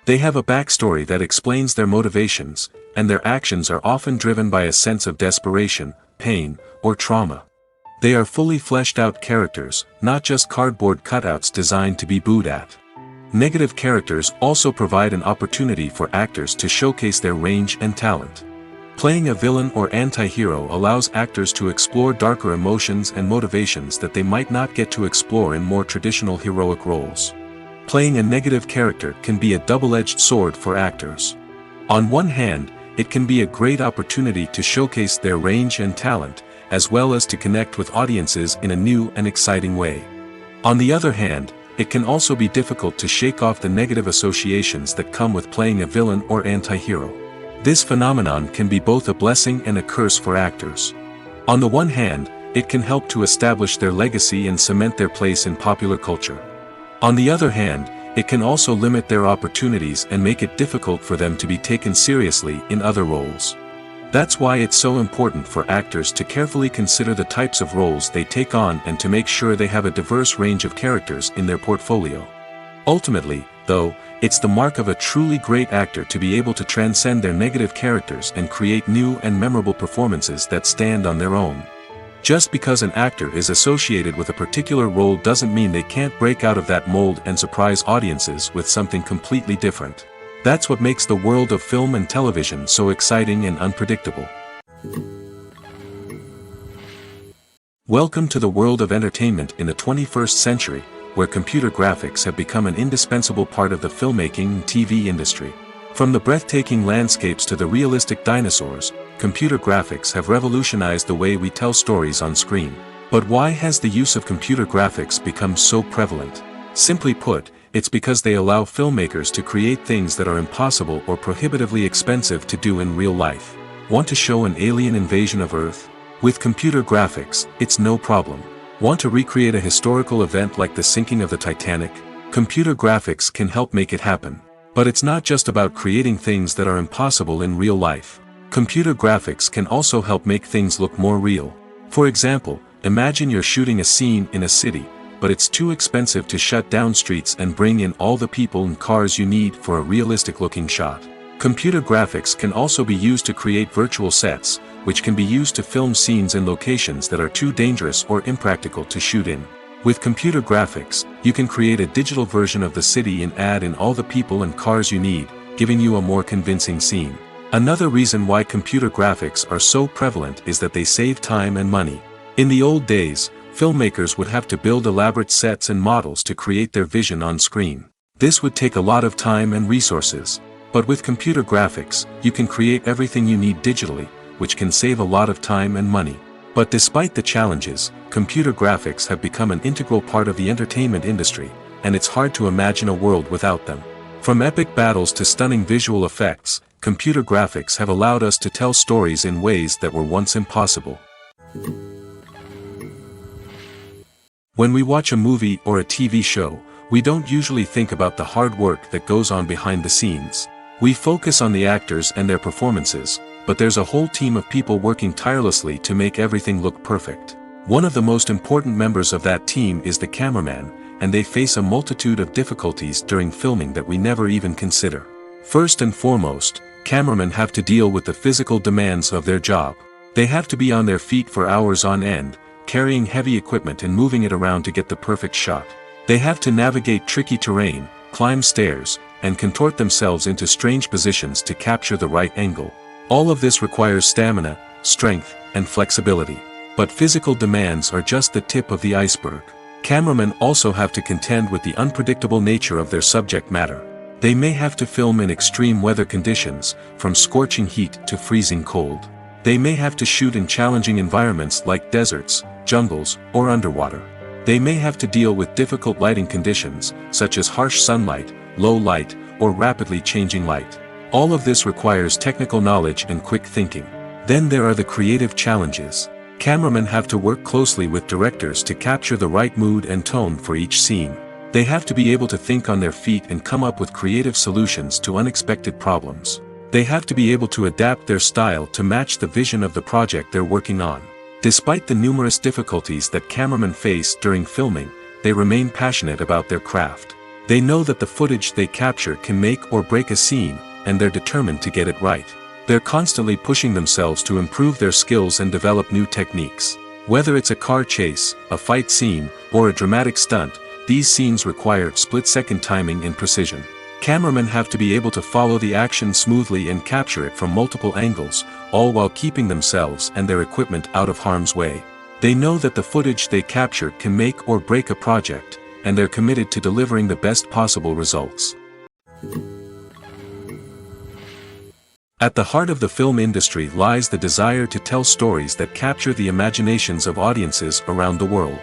They have a backstory that explains their motivations, and their actions are often driven by a sense of desperation, pain, or trauma. They are fully fleshed out characters, not just cardboard cutouts designed to be booed at. Negative characters also provide an opportunity for actors to showcase their range and talent. Playing a villain or anti-hero allows actors to explore darker emotions and motivations that they might not get to explore in more traditional heroic roles. Playing a negative character can be a double-edged sword for actors. On one hand, it can be a great opportunity to showcase their range and talent, as well as to connect with audiences in a new and exciting way. On the other hand, it can also be difficult to shake off the negative associations that come with playing a villain or anti-hero. This phenomenon can be both a blessing and a curse for actors. On the one hand, it can help to establish their legacy and cement their place in popular culture. On the other hand, it can also limit their opportunities and make it difficult for them to be taken seriously in other roles. That's why it's so important for actors to carefully consider the types of roles they take on and to make sure they have a diverse range of characters in their portfolio. Ultimately, though, it's the mark of a truly great actor to be able to transcend their negative characters and create new and memorable performances that stand on their own. Just because an actor is associated with a particular role doesn't mean they can't break out of that mold and surprise audiences with something completely different. That's what makes the world of film and television so exciting and unpredictable. Welcome to the world of entertainment in the 21st century, where computer graphics have become an indispensable part of the filmmaking and TV industry. From the breathtaking landscapes to the realistic dinosaurs, computer graphics have revolutionized the way we tell stories on screen. But why has the use of computer graphics become so prevalent? Simply put, it's because they allow filmmakers to create things that are impossible or prohibitively expensive to do in real life. Want to show an alien invasion of Earth? With computer graphics, it's no problem. Want to recreate a historical event like the sinking of the Titanic? Computer graphics can help make it happen. But it's not just about creating things that are impossible in real life. Computer graphics can also help make things look more real. For example, imagine you're shooting a scene in a city, but it's too expensive to shut down streets and bring in all the people and cars you need for a realistic-looking shot. Computer graphics can also be used to create virtual sets, which can be used to film scenes in locations that are too dangerous or impractical to shoot in. With computer graphics, you can create a digital version of the city and add in all the people and cars you need, giving you a more convincing scene. Another reason why computer graphics are so prevalent is that they save time and money. In the old days, filmmakers would have to build elaborate sets and models to create their vision on screen. This would take a lot of time and resources. But with computer graphics, you can create everything you need digitally, which can save a lot of time and money. But despite the challenges, computer graphics have become an integral part of the entertainment industry, and it's hard to imagine a world without them. From epic battles to stunning visual effects, computer graphics have allowed us to tell stories in ways that were once impossible. When we watch a movie or a TV show, we don't usually think about the hard work that goes on behind the scenes. We focus on the actors and their performances, but there's a whole team of people working tirelessly to make everything look perfect. One of the most important members of that team is the cameraman, and they face a multitude of difficulties during filming that we never even consider. First and foremost, cameramen have to deal with the physical demands of their job. They have to be on their feet for hours on end, carrying heavy equipment and moving it around to get the perfect shot. They have to navigate tricky terrain, climb stairs, and contort themselves into strange positions to capture the right angle. All of this requires stamina, strength, and flexibility. But physical demands are just the tip of the iceberg. Cameramen also have to contend with the unpredictable nature of their subject matter. They may have to film in extreme weather conditions, from scorching heat to freezing cold. They may have to shoot in challenging environments like deserts, jungles, or underwater. They may have to deal with difficult lighting conditions, such as harsh sunlight, low light, or rapidly changing light. All of this requires technical knowledge and quick thinking. Then there are the creative challenges. Cameramen have to work closely with directors to capture the right mood and tone for each scene. They have to be able to think on their feet and come up with creative solutions to unexpected problems. They have to be able to adapt their style to match the vision of the project they're working on. Despite the numerous difficulties that cameramen face during filming, they remain passionate about their craft. They know that the footage they capture can make or break a scene, and they're determined to get it right. They're constantly pushing themselves to improve their skills and develop new techniques. Whether it's a car chase, a fight scene, or a dramatic stunt, these scenes require split-second timing and precision. Cameramen have to be able to follow the action smoothly and capture it from multiple angles, all while keeping themselves and their equipment out of harm's way. They know that the footage they capture can make or break a project, and they're committed to delivering the best possible results. At the heart of the film industry lies the desire to tell stories that capture the imaginations of audiences around the world.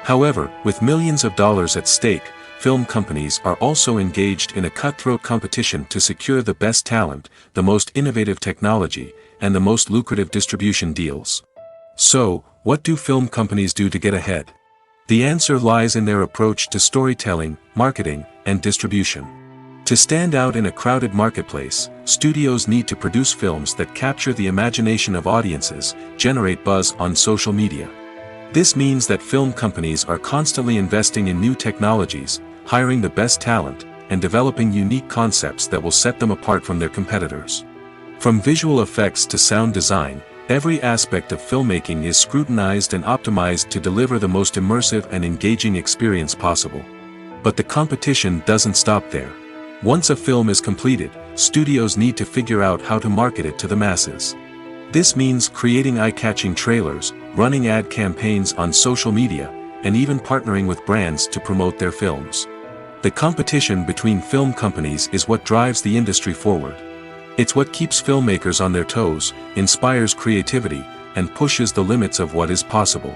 However, with millions of dollars at stake, film companies are also engaged in a cutthroat competition to secure the best talent, the most innovative technology, and the most lucrative distribution deals. So, what do film companies do to get ahead? The answer lies in their approach to storytelling, marketing, and distribution. To stand out in a crowded marketplace, studios need to produce films that capture the imagination of audiences, generate buzz on social media. This means that film companies are constantly investing in new technologies, hiring the best talent, and developing unique concepts that will set them apart from their competitors. From visual effects to sound design, every aspect of filmmaking is scrutinized and optimized to deliver the most immersive and engaging experience possible. But the competition doesn't stop there. Once a film is completed, studios need to figure out how to market it to the masses. This means creating eye-catching trailers, running ad campaigns on social media, and even partnering with brands to promote their films. The competition between film companies is what drives the industry forward. It's what keeps filmmakers on their toes, inspires creativity, and pushes the limits of what is possible.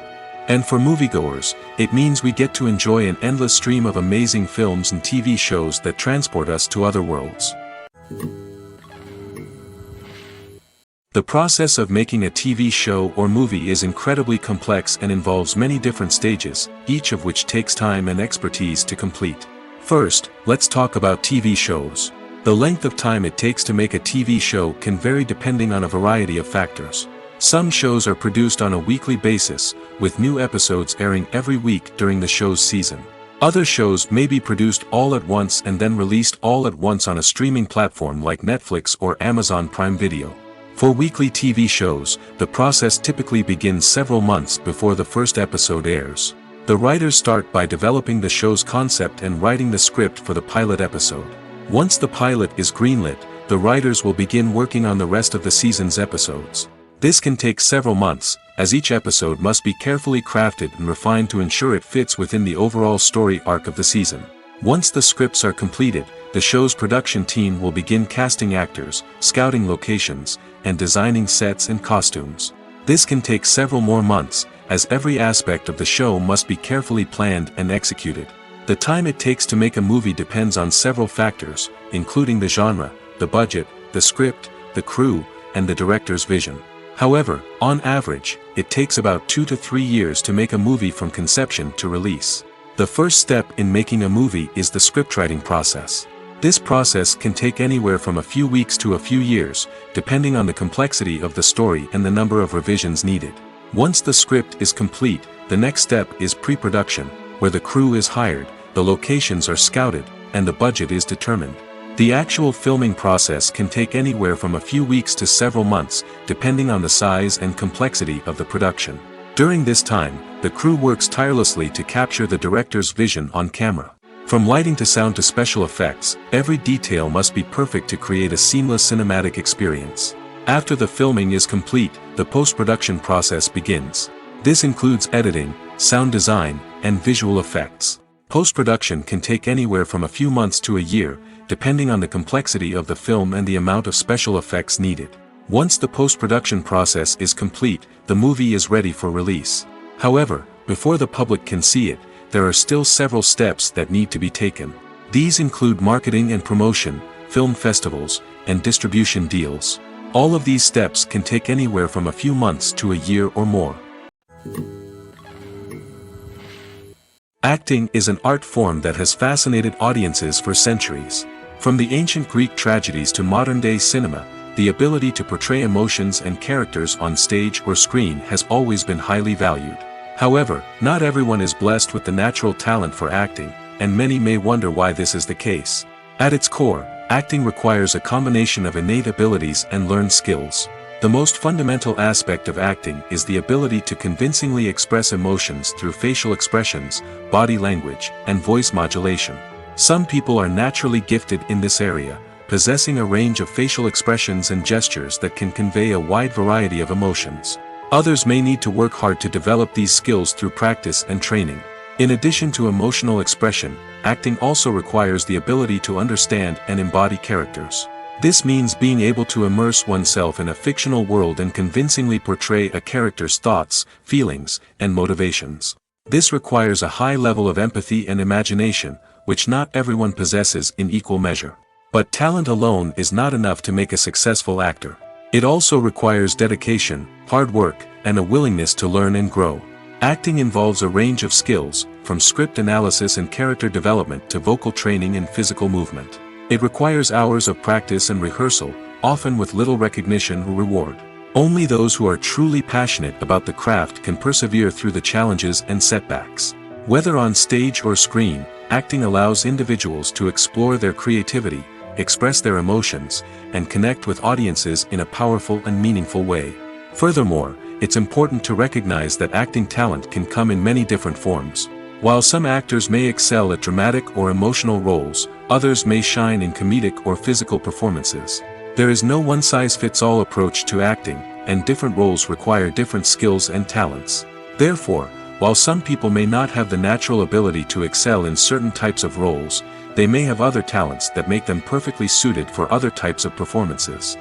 And for moviegoers, it means we get to enjoy an endless stream of amazing films and TV shows that transport us to other worlds. The process of making a TV show or movie is incredibly complex and involves many different stages, each of which takes time and expertise to complete. First, let's talk about TV shows. The length of time it takes to make a TV show can vary depending on a variety of factors. Some shows are produced on a weekly basis, with new episodes airing every week during the show's season. Other shows may be produced all at once and then released all at once on a streaming platform like Netflix or Amazon Prime Video. For weekly TV shows, the process typically begins several months before the first episode airs. The writers start by developing the show's concept and writing the script for the pilot episode. Once the pilot is greenlit, the writers will begin working on the rest of the season's episodes. This can take several months, as each episode must be carefully crafted and refined to ensure it fits within the overall story arc of the season. Once the scripts are completed, the show's production team will begin casting actors, scouting locations, and designing sets and costumes. This can take several more months, as every aspect of the show must be carefully planned and executed. The time it takes to make a movie depends on several factors, including the genre, the budget, the script, the crew, and the director's vision. However, on average, it takes about 2 to 3 years to make a movie from conception to release. The first step in making a movie is the scriptwriting process. This process can take anywhere from a few weeks to a few years, depending on the complexity of the story and the number of revisions needed. Once the script is complete, the next step is pre-production, where the crew is hired, the locations are scouted, and the budget is determined. The actual filming process can take anywhere from a few weeks to several months, depending on the size and complexity of the production. During this time, the crew works tirelessly to capture the director's vision on camera. From lighting to sound to special effects, every detail must be perfect to create a seamless cinematic experience. After the filming is complete, the post-production process begins. This includes editing, sound design, and visual effects. Post-production can take anywhere from a few months to a year, depending on the complexity of the film and the amount of special effects needed. Once the post-production process is complete, the movie is ready for release. However, before the public can see it, there are still several steps that need to be taken. These include marketing and promotion, film festivals, and distribution deals. All of these steps can take anywhere from a few months to a year or more. Acting is an art form that has fascinated audiences for centuries. From the ancient Greek tragedies to modern-day cinema, the ability to portray emotions and characters on stage or screen has always been highly valued. However, not everyone is blessed with the natural talent for acting, and many may wonder why this is the case. At its core, acting requires a combination of innate abilities and learned skills. The most fundamental aspect of acting is the ability to convincingly express emotions through facial expressions, body language, and voice modulation. Some people are naturally gifted in this area, possessing a range of facial expressions and gestures that can convey a wide variety of emotions. Others may need to work hard to develop these skills through practice and training. In addition to emotional expression, acting also requires the ability to understand and embody characters. This means being able to immerse oneself in a fictional world and convincingly portray a character's thoughts, feelings, and motivations. This requires a high level of empathy and imagination, which not everyone possesses in equal measure. But talent alone is not enough to make a successful actor. It also requires dedication, hard work, and a willingness to learn and grow. Acting involves a range of skills, from script analysis and character development to vocal training and physical movement. It requires hours of practice and rehearsal, often with little recognition or reward. Only those who are truly passionate about the craft can persevere through the challenges and setbacks. Whether on stage or screen, acting allows individuals to explore their creativity, express their emotions, and connect with audiences in a powerful and meaningful way. Furthermore, it's important to recognize that acting talent can come in many different forms. While some actors may excel at dramatic or emotional roles, others may shine in comedic or physical performances. There is no one-size-fits-all approach to acting, and different roles require different skills and talents. Therefore, while some people may not have the natural ability to excel in certain types of roles, they may have other talents that make them perfectly suited for other types of performances.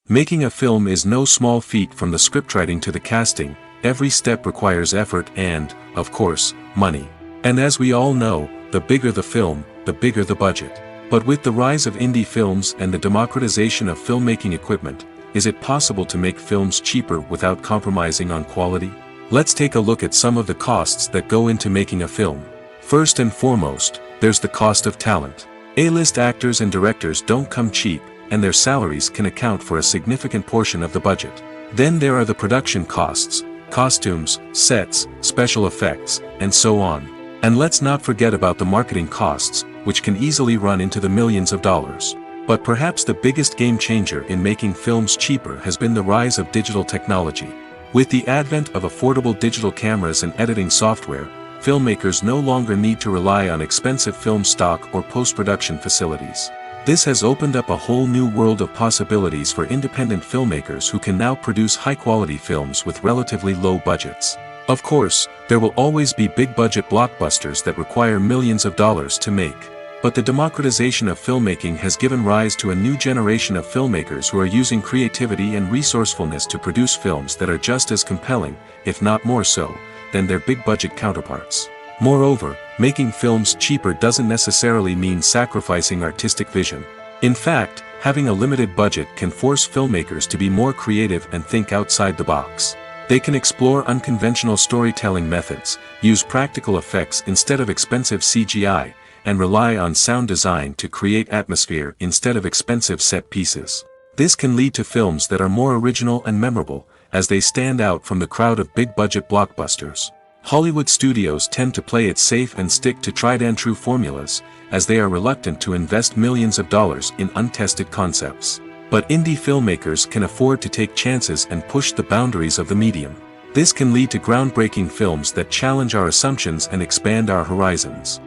Making a film is no small feat. From the scriptwriting to the casting, every step requires effort and, of course, money. And as we all know, the bigger the film, the bigger the budget. But with the rise of indie films and the democratization of filmmaking equipment, is it possible to make films cheaper without compromising on quality? Let's take a look at some of the costs that go into making a film. First and foremost, there's the cost of talent. A-list actors and directors don't come cheap, and their salaries can account for a significant portion of the budget. Then there are the production costs, costumes, sets, special effects, and so on. And let's not forget about the marketing costs, which can easily run into the millions of dollars. But perhaps the biggest game changer in making films cheaper has been the rise of digital technology. With the advent of affordable digital cameras and editing software, filmmakers no longer need to rely on expensive film stock or post-production facilities. This has opened up a whole new world of possibilities for independent filmmakers who can now produce high-quality films with relatively low budgets. Of course, there will always be big-budget blockbusters that require millions of dollars to make. But the democratization of filmmaking has given rise to a new generation of filmmakers who are using creativity and resourcefulness to produce films that are just as compelling, if not more so, than their big-budget counterparts. Moreover, making films cheaper doesn't necessarily mean sacrificing artistic vision. In fact, having a limited budget can force filmmakers to be more creative and think outside the box. They can explore unconventional storytelling methods, use practical effects instead of expensive CGI, and rely on sound design to create atmosphere instead of expensive set pieces. This can lead to films that are more original and memorable, as they stand out from the crowd of big-budget blockbusters. Hollywood studios tend to play it safe and stick to tried-and-true formulas, as they are reluctant to invest millions of dollars in untested concepts. But indie filmmakers can afford to take chances and push the boundaries of the medium. This can lead to groundbreaking films that challenge our assumptions and expand our horizons.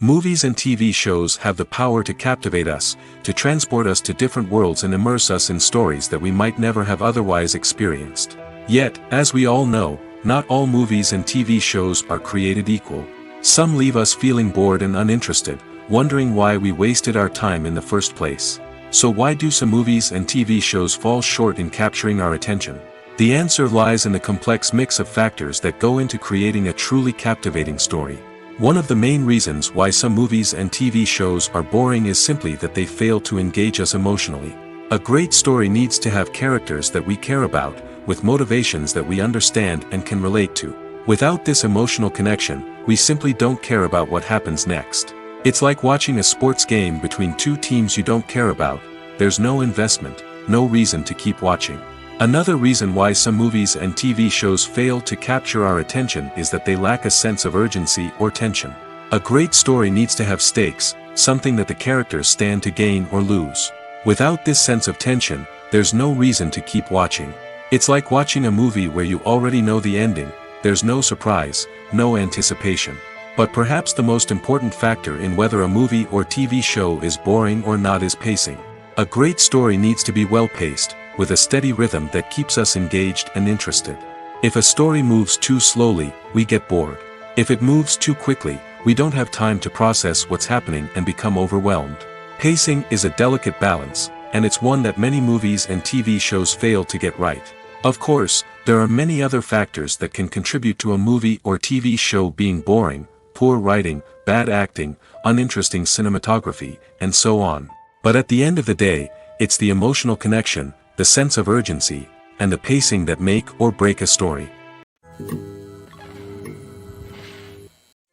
Movies and TV shows have the power to captivate us, to transport us to different worlds and immerse us in stories that we might never have otherwise experienced. Yet, as we all know, not all movies and TV shows are created equal. Some leave us feeling bored and uninterested, wondering why we wasted our time in the first place. So why do some movies and TV shows fall short in capturing our attention? The answer lies in the complex mix of factors that go into creating a truly captivating story. One of the main reasons why some movies and TV shows are boring is simply that they fail to engage us emotionally. A great story needs to have characters that we care about, with motivations that we understand and can relate to. Without this emotional connection, we simply don't care about what happens next. It's like watching a sports game between two teams you don't care about. There's no investment, no reason to keep watching. Another reason why some movies and TV shows fail to capture our attention is that they lack a sense of urgency or tension. A great story needs to have stakes, something that the characters stand to gain or lose. Without this sense of tension, there's no reason to keep watching. It's like watching a movie where you already know the ending. There's no surprise, no anticipation. But perhaps the most important factor in whether a movie or TV show is boring or not is pacing. A great story needs to be well-paced, with a steady rhythm that keeps us engaged and interested. If a story moves too slowly, we get bored. If it moves too quickly, we don't have time to process what's happening and become overwhelmed. Pacing is a delicate balance, and it's one that many movies and TV shows fail to get right. Of course, there are many other factors that can contribute to a movie or TV show being boring: poor writing, bad acting, uninteresting cinematography, and so on. But at the end of the day, it's the emotional connection, the sense of urgency, and the pacing that make or break a story.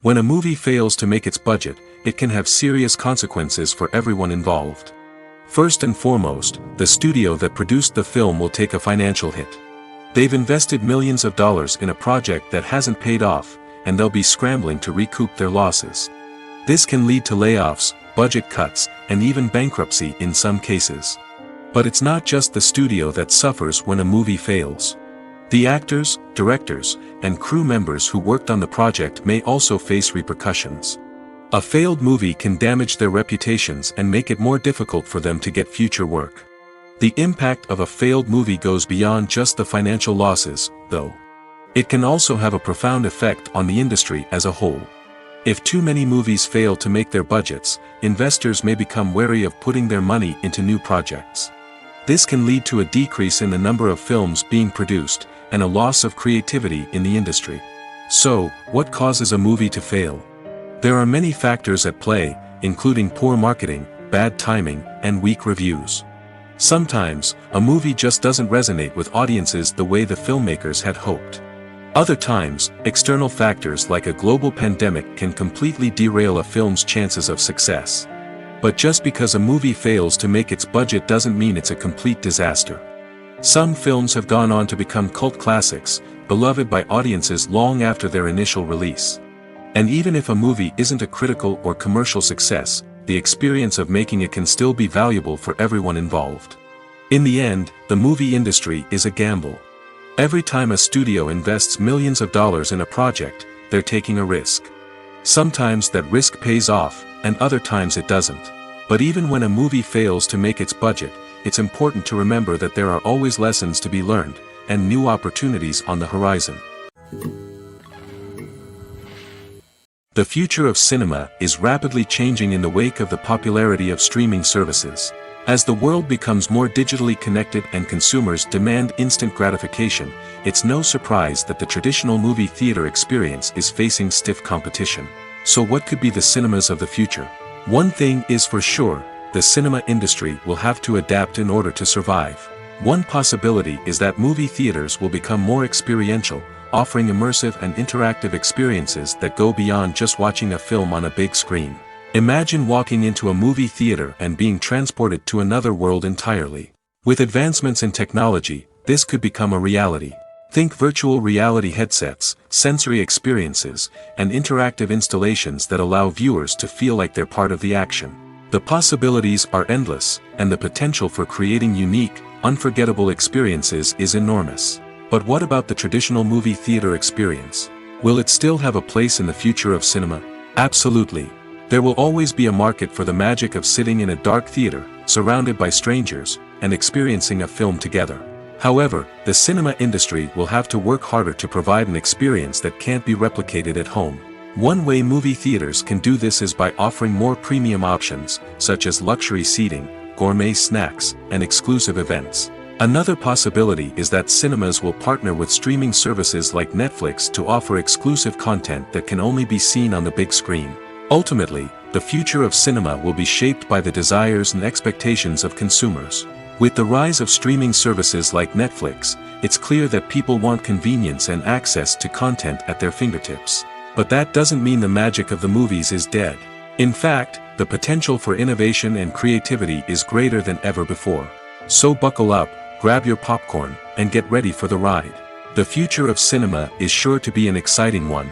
When a movie fails to make its budget, it can have serious consequences for everyone involved. First and foremost, the studio that produced the film will take a financial hit. They've invested millions of dollars in a project that hasn't paid off, and they'll be scrambling to recoup their losses. This can lead to layoffs, budget cuts, and even bankruptcy in some cases. But it's not just the studio that suffers when a movie fails. The actors, directors, and crew members who worked on the project may also face repercussions. A failed movie can damage their reputations and make it more difficult for them to get future work. The impact of a failed movie goes beyond just the financial losses, though. It can also have a profound effect on the industry as a whole. If too many movies fail to make their budgets, investors may become wary of putting their money into new projects. This can lead to a decrease in the number of films being produced, and a loss of creativity in the industry. So, what causes a movie to fail? There are many factors at play, including poor marketing, bad timing, and weak reviews. Sometimes, a movie just doesn't resonate with audiences the way the filmmakers had hoped. Other times, external factors like a global pandemic can completely derail a film's chances of success. But just because a movie fails to make its budget doesn't mean it's a complete disaster. Some films have gone on to become cult classics, beloved by audiences long after their initial release. And even if a movie isn't a critical or commercial success, the experience of making it can still be valuable for everyone involved. In the end, the movie industry is a gamble. Every time a studio invests millions of dollars in a project, they're taking a risk. Sometimes that risk pays off, and other times it doesn't. But even when a movie fails to make its budget, it's important to remember that there are always lessons to be learned, and new opportunities on the horizon. The future of cinema is rapidly changing in the wake of the popularity of streaming services. As the world becomes more digitally connected and consumers demand instant gratification, it's no surprise that the traditional movie theater experience is facing stiff competition. So what could be the cinemas of the future? One thing is for sure, the cinema industry will have to adapt in order to survive. One possibility is that movie theaters will become more experiential, offering immersive and interactive experiences that go beyond just watching a film on a big screen. Imagine walking into a movie theater and being transported to another world entirely. With advancements in technology, this could become a reality. Think virtual reality headsets, sensory experiences, and interactive installations that allow viewers to feel like they're part of the action. The possibilities are endless, and the potential for creating unique, unforgettable experiences is enormous. But what about the traditional movie theater experience? Will it still have a place in the future of cinema? Absolutely. There will always be a market for the magic of sitting in a dark theater, surrounded by strangers, and experiencing a film together. However, the cinema industry will have to work harder to provide an experience that can't be replicated at home. One way movie theaters can do this is by offering more premium options, such as luxury seating, gourmet snacks, and exclusive events. Another possibility is that cinemas will partner with streaming services like Netflix to offer exclusive content that can only be seen on the big screen. Ultimately, the future of cinema will be shaped by the desires and expectations of consumers. With the rise of streaming services like Netflix, it's clear that people want convenience and access to content at their fingertips. But that doesn't mean the magic of the movies is dead. In fact, the potential for innovation and creativity is greater than ever before. So buckle up, grab your popcorn, and get ready for the ride. The future of cinema is sure to be an exciting one.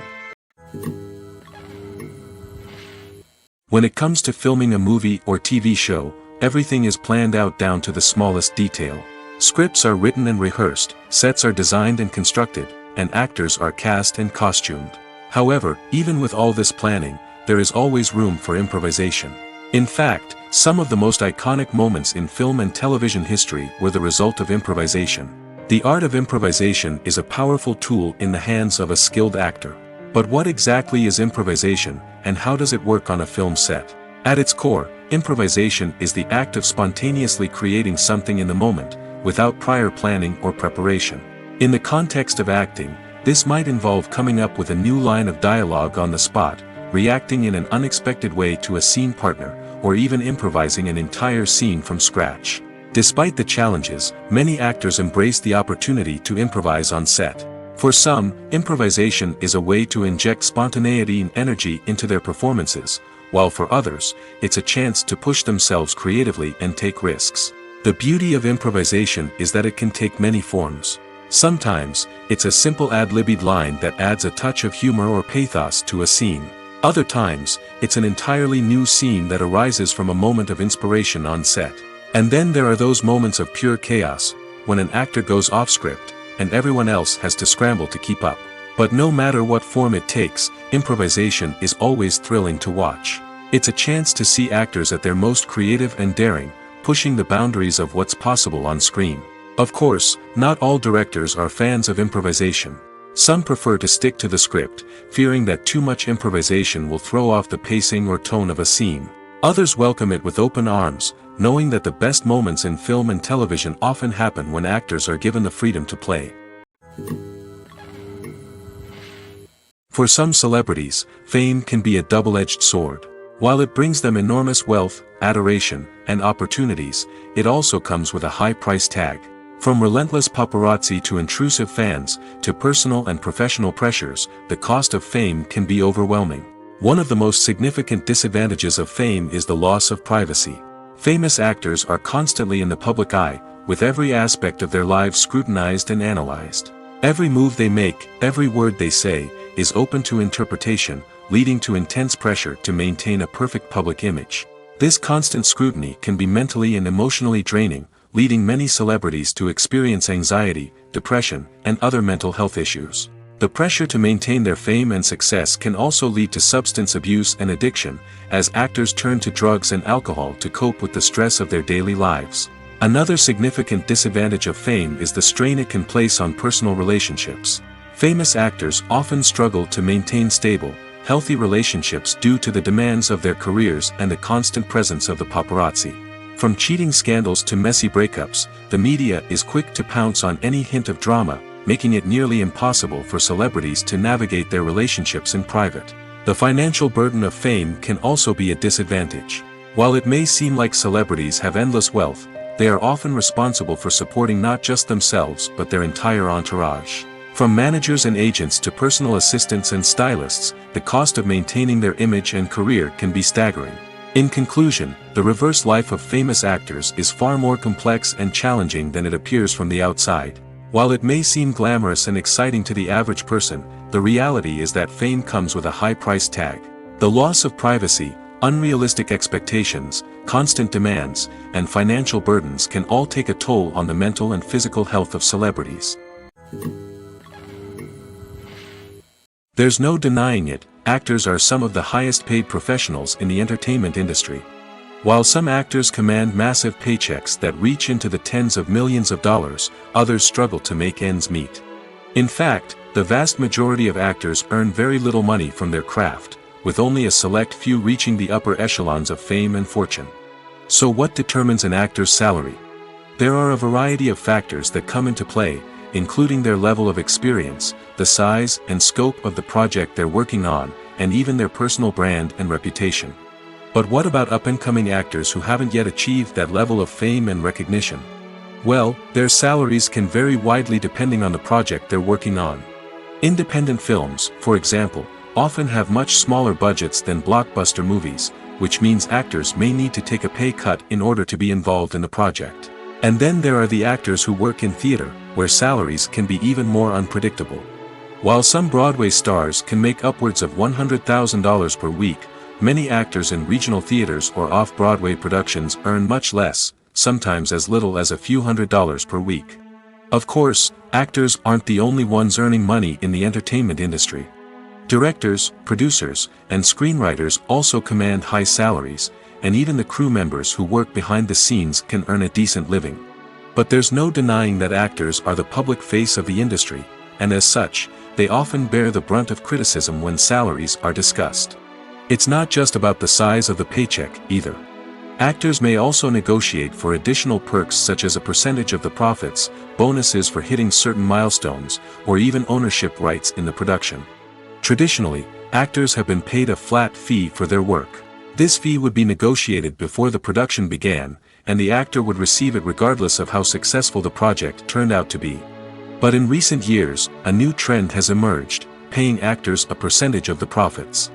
When it comes to filming a movie or TV show, everything is planned out down to the smallest detail. Scripts are written and rehearsed, sets are designed and constructed, and actors are cast and costumed. However, even with all this planning, there is always room for improvisation. In fact, some of the most iconic moments in film and television history were the result of improvisation. The art of improvisation is a powerful tool in the hands of a skilled actor. But what exactly is improvisation, and how does it work on a film set? At its core, improvisation is the act of spontaneously creating something in the moment, without prior planning or preparation. In the context of acting, this might involve coming up with a new line of dialogue on the spot, reacting in an unexpected way to a scene partner, or even improvising an entire scene from scratch. Despite the challenges, many actors embrace the opportunity to improvise on set. For some, improvisation is a way to inject spontaneity and energy into their performances, while for others, it's a chance to push themselves creatively and take risks. The beauty of improvisation is that it can take many forms. Sometimes, it's a simple ad-libbed line that adds a touch of humor or pathos to a scene. Other times, it's an entirely new scene that arises from a moment of inspiration on set. And then there are those moments of pure chaos, when an actor goes off script, and everyone else has to scramble to keep up. But no matter what form it takes, improvisation is always thrilling to watch. It's a chance to see actors at their most creative and daring, pushing the boundaries of what's possible on screen. Of course, not all directors are fans of improvisation. Some prefer to stick to the script, fearing that too much improvisation will throw off the pacing or tone of a scene. Others welcome it with open arms, knowing that the best moments in film and television often happen when actors are given the freedom to play. For some celebrities, fame can be a double-edged sword. While it brings them enormous wealth, adoration, and opportunities, it also comes with a high price tag. From relentless paparazzi to intrusive fans, to personal and professional pressures, the cost of fame can be overwhelming. One of the most significant disadvantages of fame is the loss of privacy. Famous actors are constantly in the public eye, with every aspect of their lives scrutinized and analyzed. Every move they make, every word they say, is open to interpretation, leading to intense pressure to maintain a perfect public image. This constant scrutiny can be mentally and emotionally draining, leading many celebrities to experience anxiety, depression, and other mental health issues. The pressure to maintain their fame and success can also lead to substance abuse and addiction, as actors turn to drugs and alcohol to cope with the stress of their daily lives. Another significant disadvantage of fame is the strain it can place on personal relationships. Famous actors often struggle to maintain stable, healthy relationships due to the demands of their careers and the constant presence of the paparazzi. From cheating scandals to messy breakups, the media is quick to pounce on any hint of drama, making it nearly impossible for celebrities to navigate their relationships in private. The financial burden of fame can also be a disadvantage. While it may seem like celebrities have endless wealth, they are often responsible for supporting not just themselves but their entire entourage. From managers and agents to personal assistants and stylists, the cost of maintaining their image and career can be staggering. In conclusion, the reverse life of famous actors is far more complex and challenging than it appears from the outside. While it may seem glamorous and exciting to the average person, the reality is that fame comes with a high price tag. The loss of privacy, unrealistic expectations, constant demands, and financial burdens can all take a toll on the mental and physical health of celebrities. There's no denying it, actors are some of the highest paid professionals in the entertainment industry. While some actors command massive paychecks that reach into the tens of millions of dollars, others struggle to make ends meet. In fact, the vast majority of actors earn very little money from their craft, with only a select few reaching the upper echelons of fame and fortune. So what determines an actor's salary? There are a variety of factors that come into play, including their level of experience, the size and scope of the project they're working on, and even their personal brand and reputation. But what about up-and-coming actors who haven't yet achieved that level of fame and recognition? Well, their salaries can vary widely depending on the project they're working on. Independent films, for example, often have much smaller budgets than blockbuster movies, which means actors may need to take a pay cut in order to be involved in the project. And then there are the actors who work in theater, where salaries can be even more unpredictable. While some Broadway stars can make upwards of $100,000 per week, many actors in regional theaters or off-Broadway productions earn much less, sometimes as little as a few $100s per week. Of course, actors aren't the only ones earning money in the entertainment industry. Directors, producers, and screenwriters also command high salaries, and even the crew members who work behind the scenes can earn a decent living. But there's no denying that actors are the public face of the industry, and as such, they often bear the brunt of criticism when salaries are discussed. It's not just about the size of the paycheck, either. Actors may also negotiate for additional perks such as a percentage of the profits, bonuses for hitting certain milestones, or even ownership rights in the production. Traditionally, actors have been paid a flat fee for their work. This fee would be negotiated before the production began, and the actor would receive it regardless of how successful the project turned out to be. But in recent years, a new trend has emerged, paying actors a percentage of the profits.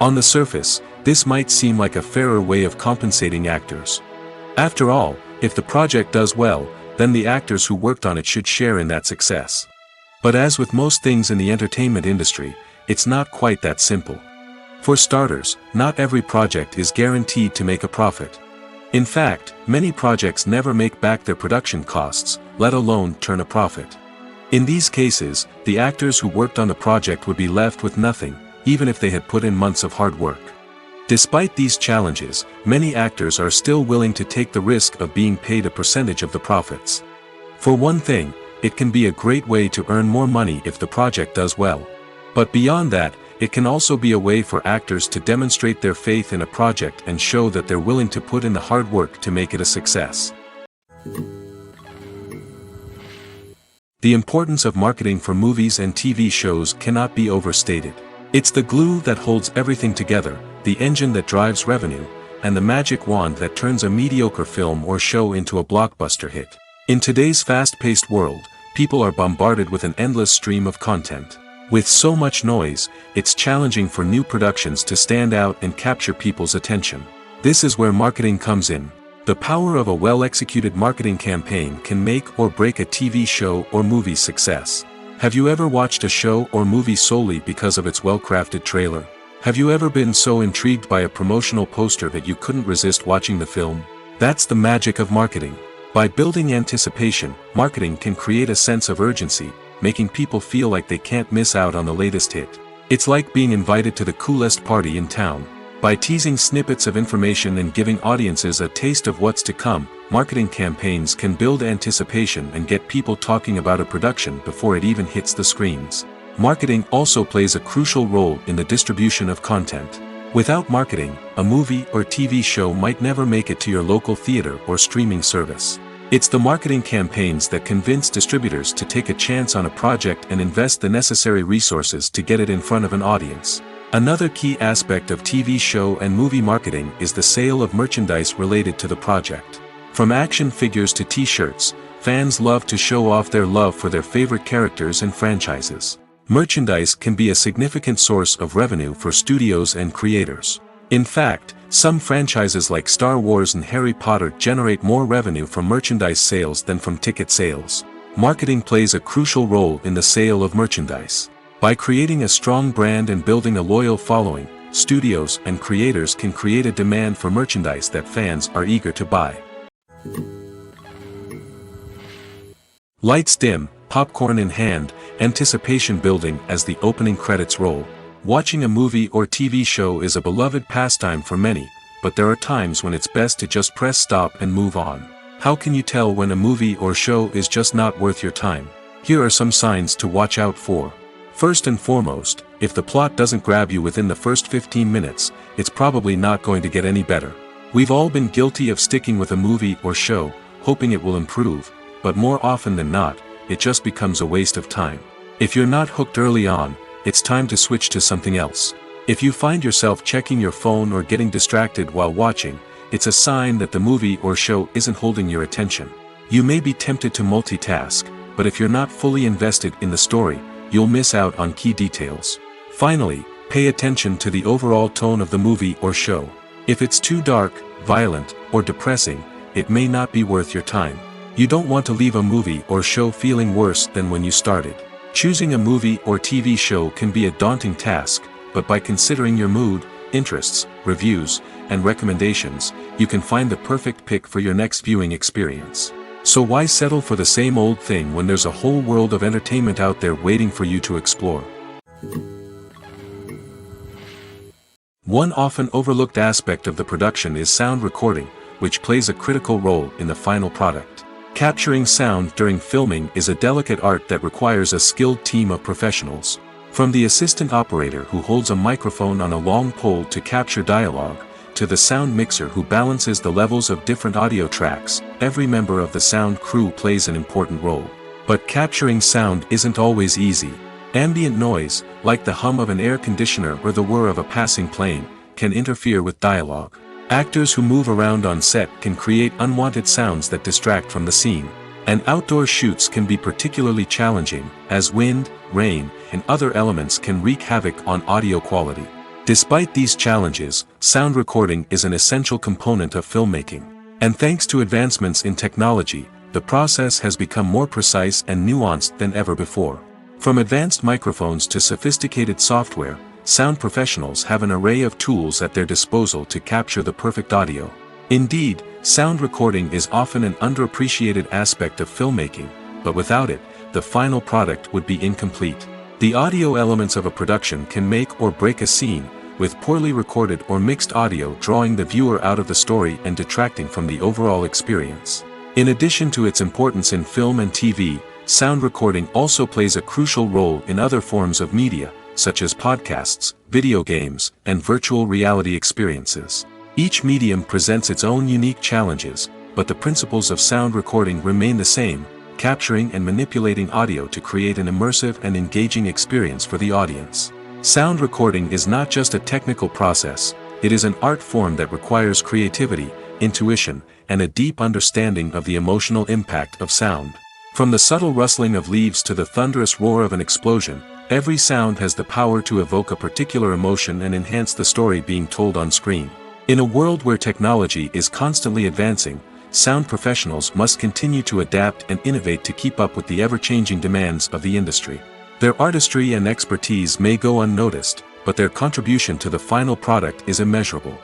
On the surface, this might seem like a fairer way of compensating actors. After all, if the project does well, then the actors who worked on it should share in that success. But as with most things in the entertainment industry, it's not quite that simple. For starters, not every project is guaranteed to make a profit. In fact, many projects never make back their production costs, let alone turn a profit. In these cases, the actors who worked on the project would be left with nothing, even if they had put in months of hard work. Despite these challenges, many actors are still willing to take the risk of being paid a percentage of the profits. For one thing, it can be a great way to earn more money if the project does well. But beyond that, it can also be a way for actors to demonstrate their faith in a project and show that they're willing to put in the hard work to make it a success. The importance of marketing for movies and TV shows cannot be overstated. It's the glue that holds everything together, the engine that drives revenue, and the magic wand that turns a mediocre film or show into a blockbuster hit. In today's fast-paced world, people are bombarded with an endless stream of content. With so much noise, it's challenging for new productions to stand out and capture people's attention. This is where marketing comes in. The power of a well-executed marketing campaign can make or break a TV show or movie's success. Have you ever watched a show or movie solely because of its well-crafted trailer? Have you ever been so intrigued by a promotional poster that you couldn't resist watching the film? That's the magic of marketing. By building anticipation, marketing can create a sense of urgency, making people feel like they can't miss out on the latest hit. It's like being invited to the coolest party in town. By teasing snippets of information and giving audiences a taste of what's to come, marketing campaigns can build anticipation and get people talking about a production before it even hits the screens. Marketing also plays a crucial role in the distribution of content. Without marketing, a movie or TV show might never make it to your local theater or streaming service. It's the marketing campaigns that convince distributors to take a chance on a project and invest the necessary resources to get it in front of an audience. Another key aspect of TV show and movie marketing is the sale of merchandise related to the project. From action figures to t-shirts, fans love to show off their love for their favorite characters and franchises. Merchandise can be a significant source of revenue for studios and creators. In fact, some franchises like Star Wars and Harry Potter generate more revenue from merchandise sales than from ticket sales. Marketing plays a crucial role in the sale of merchandise. By creating a strong brand and building a loyal following, studios and creators can create a demand for merchandise that fans are eager to buy. Lights dim, popcorn in hand, anticipation building as the opening credits roll. Watching a movie or TV show is a beloved pastime for many, but there are times when it's best to just press stop and move on. How can you tell when a movie or show is just not worth your time? Here are some signs to watch out for. First and foremost, if the plot doesn't grab you within the first 15 minutes, it's probably not going to get any better. We've all been guilty of sticking with a movie or show, hoping it will improve, but more often than not, it just becomes a waste of time. If you're not hooked early on, it's time to switch to something else. If you find yourself checking your phone or getting distracted while watching, it's a sign that the movie or show isn't holding your attention. You may be tempted to multitask, but if you're not fully invested in the story, you'll miss out on key details. Finally, pay attention to the overall tone of the movie or show. If it's too dark, violent, or depressing, it may not be worth your time. You don't want to leave a movie or show feeling worse than when you started. Choosing a movie or TV show can be a daunting task, but by considering your mood, interests, reviews, and recommendations, you can find the perfect pick for your next viewing experience. So why settle for the same old thing when there's a whole world of entertainment out there waiting for you to explore? One often overlooked aspect of the production is sound recording, which plays a critical role in the final product. Capturing sound during filming is a delicate art that requires a skilled team of professionals. From the assistant operator who holds a microphone on a long pole to capture dialogue, to the sound mixer who balances the levels of different audio tracks, every member of the sound crew plays an important role. But capturing sound isn't always easy. Ambient noise, like the hum of an air conditioner or the whir of a passing plane, can interfere with dialogue. Actors who move around on set can create unwanted sounds that distract from the scene. And outdoor shoots can be particularly challenging, as wind, rain, and other elements can wreak havoc on audio quality. Despite these challenges, sound recording is an essential component of filmmaking. And thanks to advancements in technology, the process has become more precise and nuanced than ever before. From advanced microphones to sophisticated software, sound professionals have an array of tools at their disposal to capture the perfect audio. Indeed, sound recording is often an underappreciated aspect of filmmaking, but without it, the final product would be incomplete. The audio elements of a production can make or break a scene, with poorly recorded or mixed audio drawing the viewer out of the story and detracting from the overall experience. In addition to its importance in film and TV, sound recording also plays a crucial role in other forms of media, such as podcasts, video games, and virtual reality experiences. Each medium presents its own unique challenges, but the principles of sound recording remain the same, capturing and manipulating audio to create an immersive and engaging experience for the audience. Sound recording is not just a technical process, it is an art form that requires creativity, intuition, and a deep understanding of the emotional impact of sound. From the subtle rustling of leaves to the thunderous roar of an explosion, every sound has the power to evoke a particular emotion and enhance the story being told on screen. In a world where technology is constantly advancing, sound professionals must continue to adapt and innovate to keep up with the ever-changing demands of the industry. Their artistry and expertise may go unnoticed, but their contribution to the final product is immeasurable.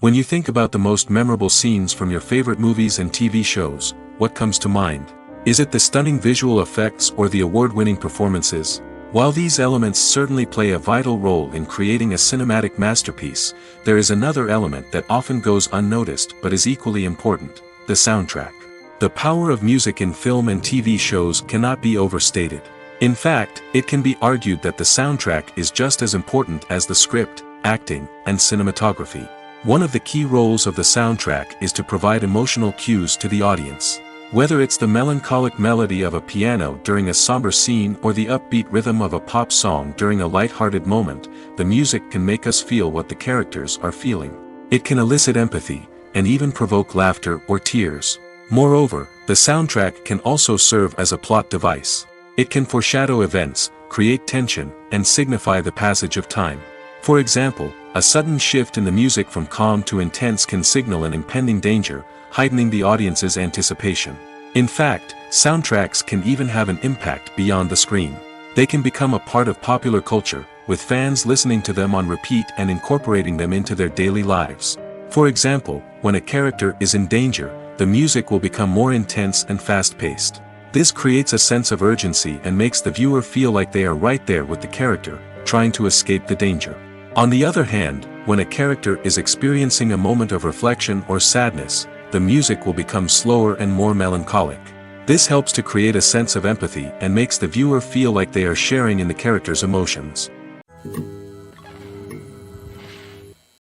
When you think about the most memorable scenes from your favorite movies and TV shows, what comes to mind? Is it the stunning visual effects or the award-winning performances? While these elements certainly play a vital role in creating a cinematic masterpiece, there is another element that often goes unnoticed but is equally important: the soundtrack. The power of music in film and TV shows cannot be overstated. In fact, it can be argued that the soundtrack is just as important as the script, acting, and cinematography. One of the key roles of the soundtrack is to provide emotional cues to the audience. Whether it's the melancholic melody of a piano during a somber scene or the upbeat rhythm of a pop song during a light-hearted moment, the music can make us feel what the characters are feeling. It can elicit empathy, and even provoke laughter or tears. Moreover, the soundtrack can also serve as a plot device. It can foreshadow events, create tension, and signify the passage of time. For example, a sudden shift in the music from calm to intense can signal an impending danger, heightening the audience's anticipation. In fact, soundtracks can even have an impact beyond the screen. They can become a part of popular culture, with fans listening to them on repeat and incorporating them into their daily lives. For example, when a character is in danger, the music will become more intense and fast-paced. This creates a sense of urgency and makes the viewer feel like they are right there with the character, trying to escape the danger. On the other hand, when a character is experiencing a moment of reflection or sadness, the music will become slower and more melancholic. This helps to create a sense of empathy and makes the viewer feel like they are sharing in the character's emotions.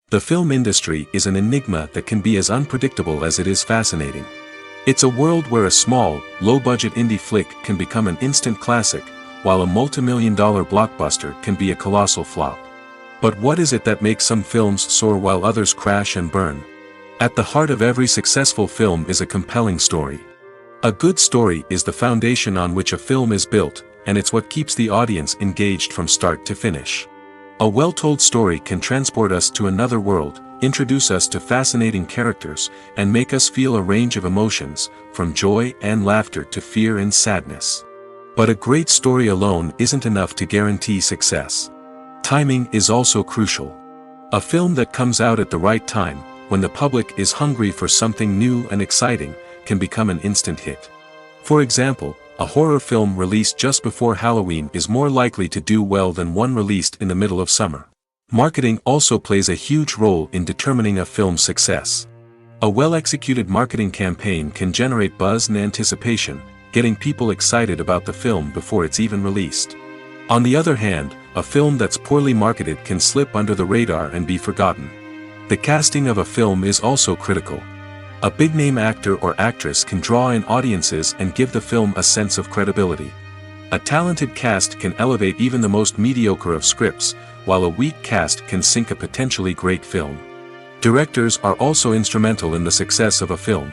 The film industry is an enigma that can be as unpredictable as it is fascinating. It's a world where a small, low-budget indie flick can become an instant classic, while a multi-million-dollar blockbuster can be a colossal flop. But what is it that makes some films soar while others crash and burn? At the heart of every successful film is a compelling story. A good story is the foundation on which a film is built, and it's what keeps the audience engaged from start to finish. A well-told story can transport us to another world, introduce us to fascinating characters, and make us feel a range of emotions, from joy and laughter to fear and sadness. But a great story alone isn't enough to guarantee success. Timing is also crucial. A film that comes out at the right time, when the public is hungry for something new and exciting, can become an instant hit. For example, a horror film released just before Halloween is more likely to do well than one released in the middle of summer. Marketing also plays a huge role in determining a film's success. A well-executed marketing campaign can generate buzz and anticipation, getting people excited about the film before it's even released. On the other hand, a film that's poorly marketed can slip under the radar and be forgotten. The casting of a film is also critical. A big-name actor or actress can draw in audiences and give the film a sense of credibility. A talented cast can elevate even the most mediocre of scripts, while a weak cast can sink a potentially great film. Directors are also instrumental in the success of a film.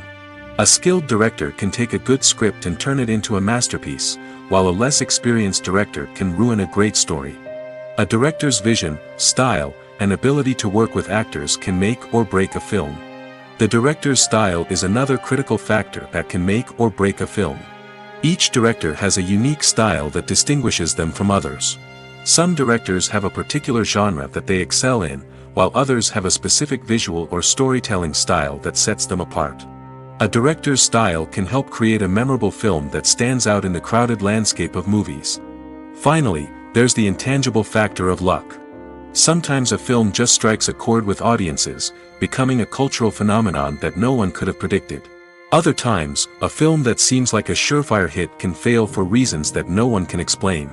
A skilled director can take a good script and turn it into a masterpiece, while a less experienced director can ruin a great story. A director's vision, style, and ability to work with actors can make or break a film. The director's style is another critical factor that can make or break a film. Each director has a unique style that distinguishes them from others. Some directors have a particular genre that they excel in, while others have a specific visual or storytelling style that sets them apart. A director's style can help create a memorable film that stands out in the crowded landscape of movies. Finally, there's the intangible factor of luck. Sometimes a film just strikes a chord with audiences, becoming a cultural phenomenon that no one could have predicted. Other times, a film that seems like a surefire hit can fail for reasons that no one can explain.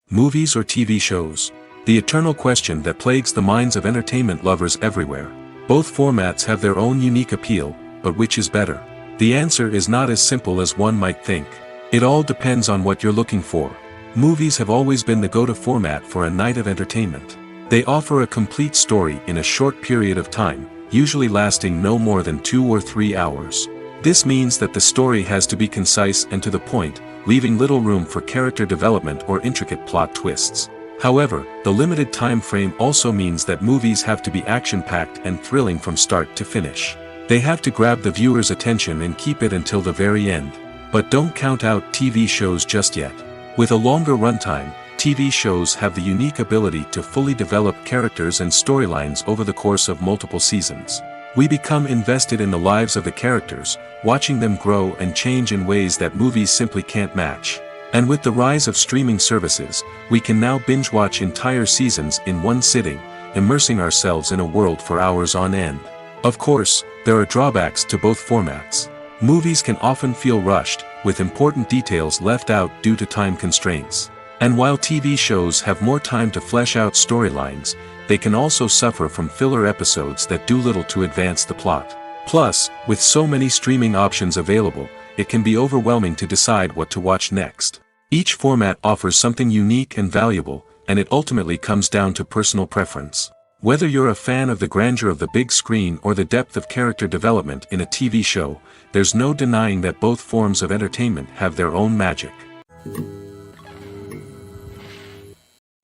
Movies or TV shows? The eternal question that plagues the minds of entertainment lovers everywhere. Both formats have their own unique appeal, but which is better? The answer is not as simple as one might think. It all depends on what you're looking for. Movies have always been the go-to format for a night of entertainment. They offer a complete story in a short period of time, usually lasting no more than 2 or 3 hours. This means that the story has to be concise and to the point, leaving little room for character development or intricate plot twists. However, the limited time frame also means that movies have to be action-packed and thrilling from start to finish. They have to grab the viewer's attention and keep it until the very end. But don't count out TV shows just yet. With a longer runtime, TV shows have the unique ability to fully develop characters and storylines over the course of multiple seasons. We become invested in the lives of the characters, watching them grow and change in ways that movies simply can't match. And with the rise of streaming services, we can now binge-watch entire seasons in one sitting, immersing ourselves in a world for hours on end. Of course, there are drawbacks to both formats. Movies can often feel rushed, with important details left out due to time constraints. And while TV shows have more time to flesh out storylines, they can also suffer from filler episodes that do little to advance the plot. Plus, with so many streaming options available, it can be overwhelming to decide what to watch next. Each format offers something unique and valuable, and it ultimately comes down to personal preference. Whether you're a fan of the grandeur of the big screen or the depth of character development in a TV show, there's no denying that both forms of entertainment have their own magic.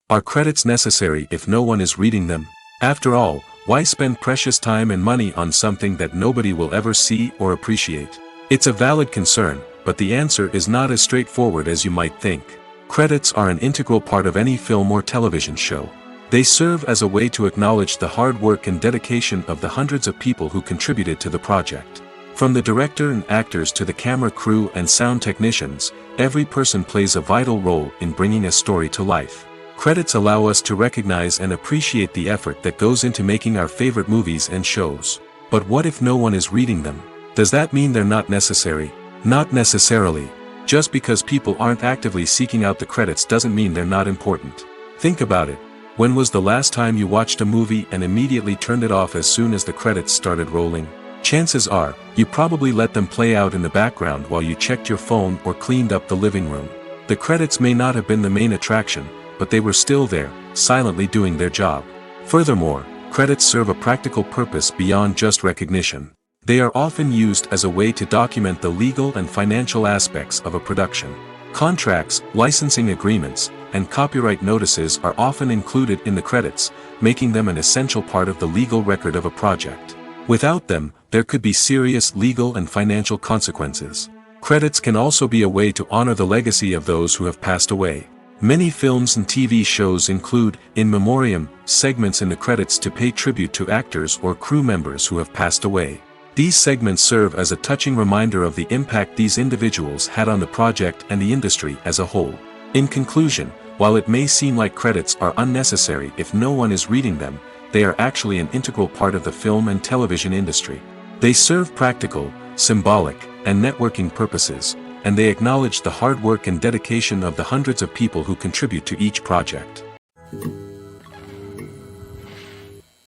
Are credits necessary if no one is reading them? After all, why spend precious time and money on something that nobody will ever see or appreciate? It's a valid concern, but the answer is not as straightforward as you might think. Credits are an integral part of any film or television show. They serve as a way to acknowledge the hard work and dedication of the hundreds of people who contributed to the project. From the director and actors to the camera crew and sound technicians, every person plays a vital role in bringing a story to life. Credits allow us to recognize and appreciate the effort that goes into making our favorite movies and shows. But what if no one is reading them? Does that mean they're not necessary? Not necessarily. Just because people aren't actively seeking out the credits doesn't mean they're not important. Think about it. When was the last time you watched a movie and immediately turned it off as soon as the credits started rolling? Chances are, you probably let them play out in the background while you checked your phone or cleaned up the living room. The credits may not have been the main attraction, but they were still there, silently doing their job. Furthermore, credits serve a practical purpose beyond just recognition. They are often used as a way to document the legal and financial aspects of a production. Contracts, licensing agreements, and copyright notices are often included in the credits, making them an essential part of the legal record of a project. Without them, there could be serious legal and financial consequences. Credits can also be a way to honor the legacy of those who have passed away. Many films and TV shows include, in memoriam, segments in the credits to pay tribute to actors or crew members who have passed away. These segments serve as a touching reminder of the impact these individuals had on the project and the industry as a whole. In conclusion, while it may seem like credits are unnecessary if no one is reading them, they are actually an integral part of the film and television industry. They serve practical, symbolic, and networking purposes, and they acknowledge the hard work and dedication of the hundreds of people who contribute to each project.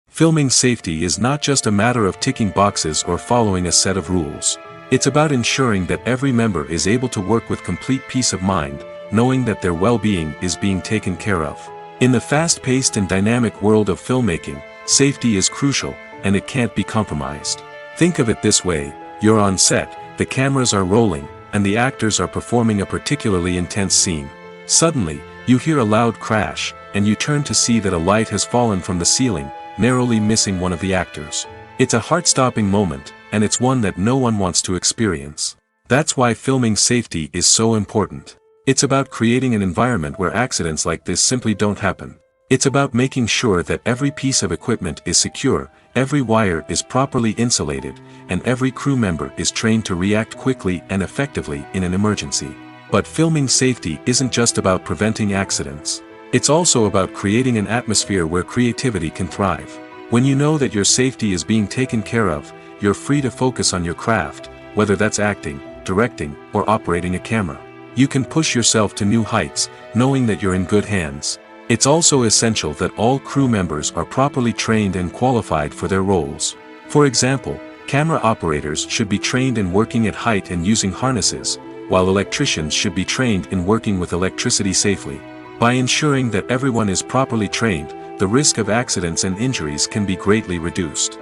Filming safety is not just a matter of ticking boxes or following a set of rules. It's about ensuring that every member is able to work with complete peace of mind, knowing that their well-being is being taken care of. In the fast-paced and dynamic world of filmmaking, safety is crucial, and it can't be compromised. Think of it this way: you're on set, the cameras are rolling, and the actors are performing a particularly intense scene. Suddenly, you hear a loud crash, and you turn to see that a light has fallen from the ceiling, narrowly missing one of the actors. It's a heart-stopping moment, and it's one that no one wants to experience. That's why filming safety is so important. It's about creating an environment where accidents like this simply don't happen. It's about making sure that every piece of equipment is secure, every wire is properly insulated, and every crew member is trained to react quickly and effectively in an emergency. But filming safety isn't just about preventing accidents. It's also about creating an atmosphere where creativity can thrive. When you know that your safety is being taken care of, you're free to focus on your craft, whether that's acting, directing, or operating a camera. You can push yourself to new heights, knowing that you're in good hands. It's also essential that all crew members are properly trained and qualified for their roles. For example, camera operators should be trained in working at height and using harnesses, while electricians should be trained in working with electricity safely. By ensuring that everyone is properly trained, the risk of accidents and injuries can be greatly reduced.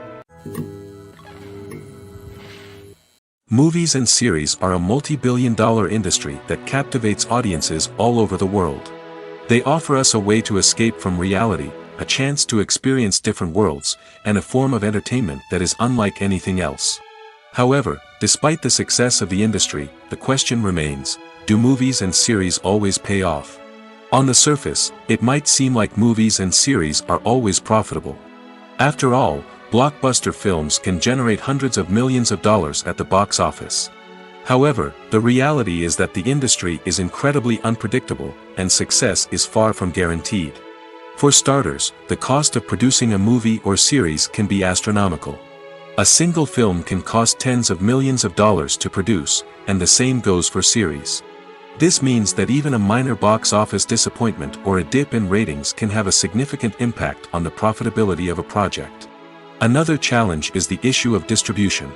Movies and series are a multi-billion-dollar industry that captivates audiences all over the world. They offer us a way to escape from reality, a chance to experience different worlds, and a form of entertainment that is unlike anything else. However, despite the success of the industry, the question remains: do movies and series always pay off? On the surface, it might seem like movies and series are always profitable. After all, blockbuster films can generate hundreds of millions of dollars at the box office. However, the reality is that the industry is incredibly unpredictable, and success is far from guaranteed. For starters, the cost of producing a movie or series can be astronomical. A single film can cost tens of millions of dollars to produce, and the same goes for series. This means that even a minor box office disappointment or a dip in ratings can have a significant impact on the profitability of a project. Another challenge is the issue of distribution.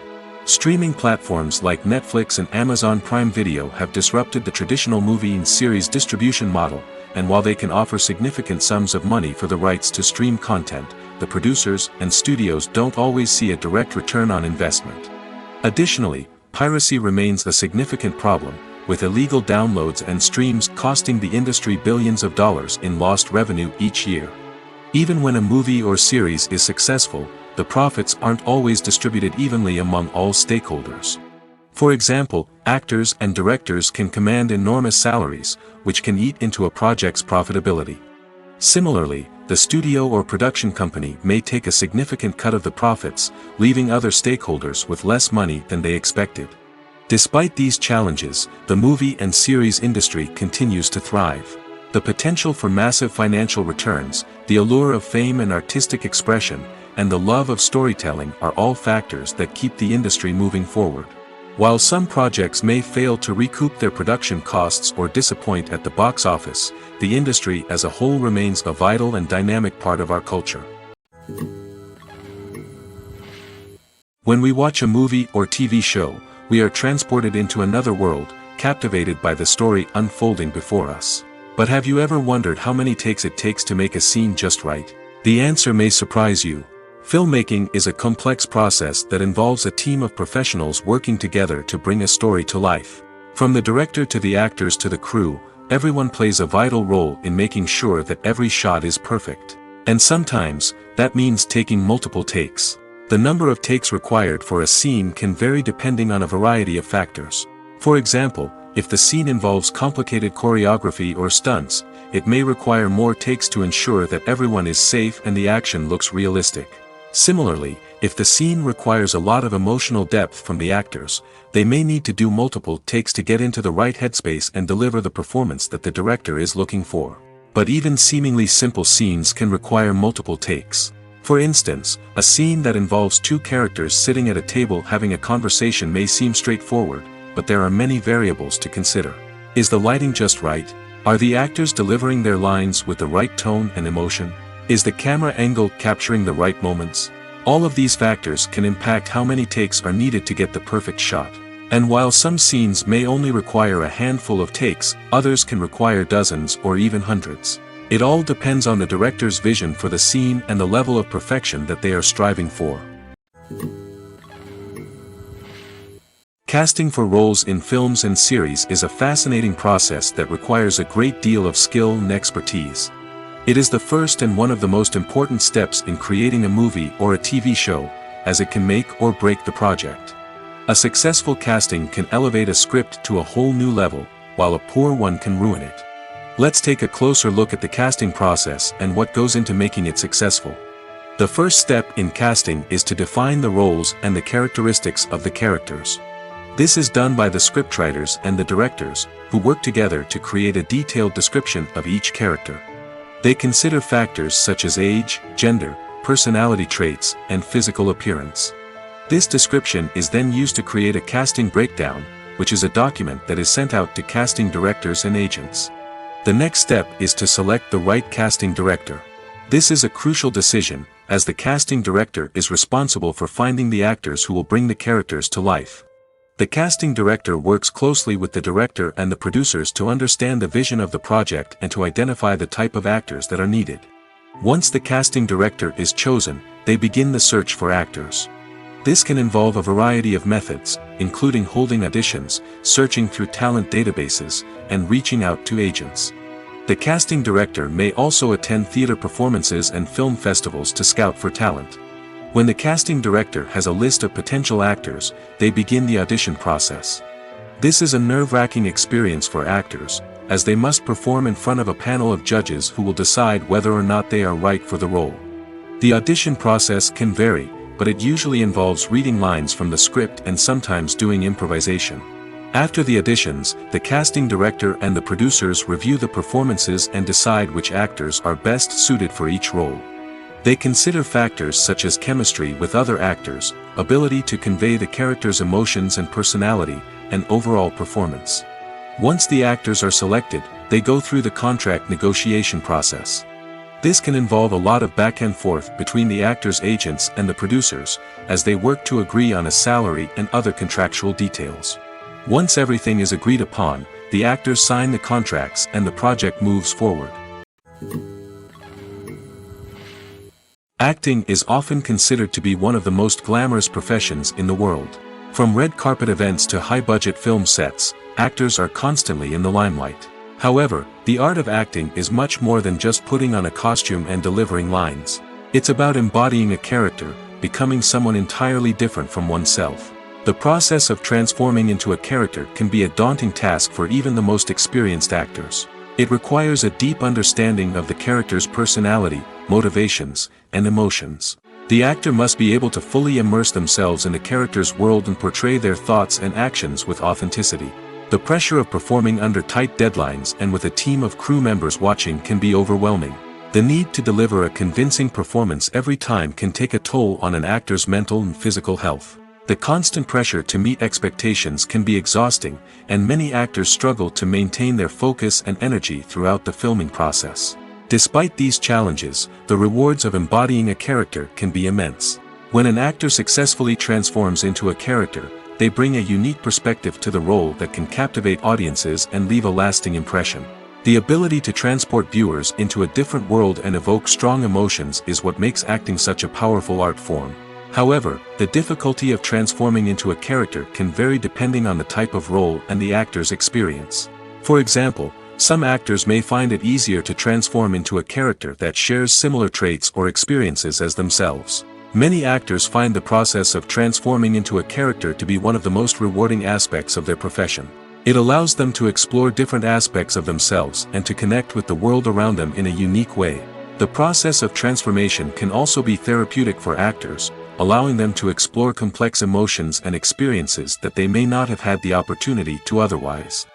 Streaming platforms like Netflix and Amazon Prime Video have disrupted the traditional movie and series distribution model, and while they can offer significant sums of money for the rights to stream content, the producers and studios don't always see a direct return on investment. Additionally, piracy remains a significant problem, with illegal downloads and streams costing the industry billions of dollars in lost revenue each year. Even when a movie or series is successful, the profits aren't always distributed evenly among all stakeholders. For example, actors and directors can command enormous salaries, which can eat into a project's profitability. Similarly, the studio or production company may take a significant cut of the profits, leaving other stakeholders with less money than they expected. Despite these challenges, the movie and series industry continues to thrive. The potential for massive financial returns, the allure of fame and artistic expression, and the love of storytelling are all factors that keep the industry moving forward. While some projects may fail to recoup their production costs or disappoint at the box office, the industry as a whole remains a vital and dynamic part of our culture. When we watch a movie or TV show, we are transported into another world, captivated by the story unfolding before us. But have you ever wondered how many takes it takes to make a scene just right? The answer may surprise you. Filmmaking is a complex process that involves a team of professionals working together to bring a story to life. From the director to the actors to the crew, everyone plays a vital role in making sure that every shot is perfect. And sometimes, that means taking multiple takes. The number of takes required for a scene can vary depending on a variety of factors. For example, if the scene involves complicated choreography or stunts, it may require more takes to ensure that everyone is safe and the action looks realistic. Similarly, if the scene requires a lot of emotional depth from the actors, they may need to do multiple takes to get into the right headspace and deliver the performance that the director is looking for. But even seemingly simple scenes can require multiple takes. For instance, a scene that involves two characters sitting at a table having a conversation may seem straightforward, but there are many variables to consider. Is the lighting just right? Are the actors delivering their lines with the right tone and emotion? Is the camera angle capturing the right moments? All of these factors can impact how many takes are needed to get the perfect shot. And while some scenes may only require a handful of takes, others can require dozens or even hundreds. It all depends on the director's vision for the scene and the level of perfection that they are striving for. Casting for roles in films and series is a fascinating process that requires a great deal of skill and expertise. It is the first and one of the most important steps in creating a movie or a TV show, as it can make or break the project. A successful casting can elevate a script to a whole new level, while a poor one can ruin it. Let's take a closer look at the casting process and what goes into making it successful. The first step in casting is to define the roles and the characteristics of the characters. This is done by the scriptwriters and the directors, who work together to create a detailed description of each character. They consider factors such as age, gender, personality traits, and physical appearance. This description is then used to create a casting breakdown, which is a document that is sent out to casting directors and agents. The next step is to select the right casting director. This is a crucial decision, as the casting director is responsible for finding the actors who will bring the characters to life. The casting director works closely with the director and the producers to understand the vision of the project and to identify the type of actors that are needed. Once the casting director is chosen, they begin the search for actors. This can involve a variety of methods, including holding auditions, searching through talent databases, and reaching out to agents. The casting director may also attend theater performances and film festivals to scout for talent. When the casting director has a list of potential actors, they begin the audition process. This is a nerve-wracking experience for actors, as they must perform in front of a panel of judges who will decide whether or not they are right for the role. The audition process can vary, but it usually involves reading lines from the script and sometimes doing improvisation. After the auditions, the casting director and the producers review the performances and decide which actors are best suited for each role. They consider factors such as chemistry with other actors, ability to convey the character's emotions and personality, and overall performance. Once the actors are selected, they go through the contract negotiation process. This can involve a lot of back and forth between the actors' agents and the producers, as they work to agree on a salary and other contractual details. Once everything is agreed upon, the actors sign the contracts and the project moves forward. Acting is often considered to be one of the most glamorous professions in the world. From red carpet events to high-budget film sets, actors are constantly in the limelight. However, the art of acting is much more than just putting on a costume and delivering lines. It's about embodying a character, becoming someone entirely different from oneself. The process of transforming into a character can be a daunting task for even the most experienced actors. It requires a deep understanding of the character's personality, motivations, and emotions. The actor must be able to fully immerse themselves in the character's world and portray their thoughts and actions with authenticity. The pressure of performing under tight deadlines and with a team of crew members watching can be overwhelming. The need to deliver a convincing performance every time can take a toll on an actor's mental and physical health. The constant pressure to meet expectations can be exhausting, and many actors struggle to maintain their focus and energy throughout the filming process. Despite these challenges, the rewards of embodying a character can be immense. When an actor successfully transforms into a character, they bring a unique perspective to the role that can captivate audiences and leave a lasting impression. The ability to transport viewers into a different world and evoke strong emotions is what makes acting such a powerful art form. However, the difficulty of transforming into a character can vary depending on the type of role and the actor's experience. For example, some actors may find it easier to transform into a character that shares similar traits or experiences as themselves. Many actors find the process of transforming into a character to be one of the most rewarding aspects of their profession. It allows them to explore different aspects of themselves and to connect with the world around them in a unique way. The process of transformation can also be therapeutic for actors, allowing them to explore complex emotions and experiences that they may not have had the opportunity to otherwise.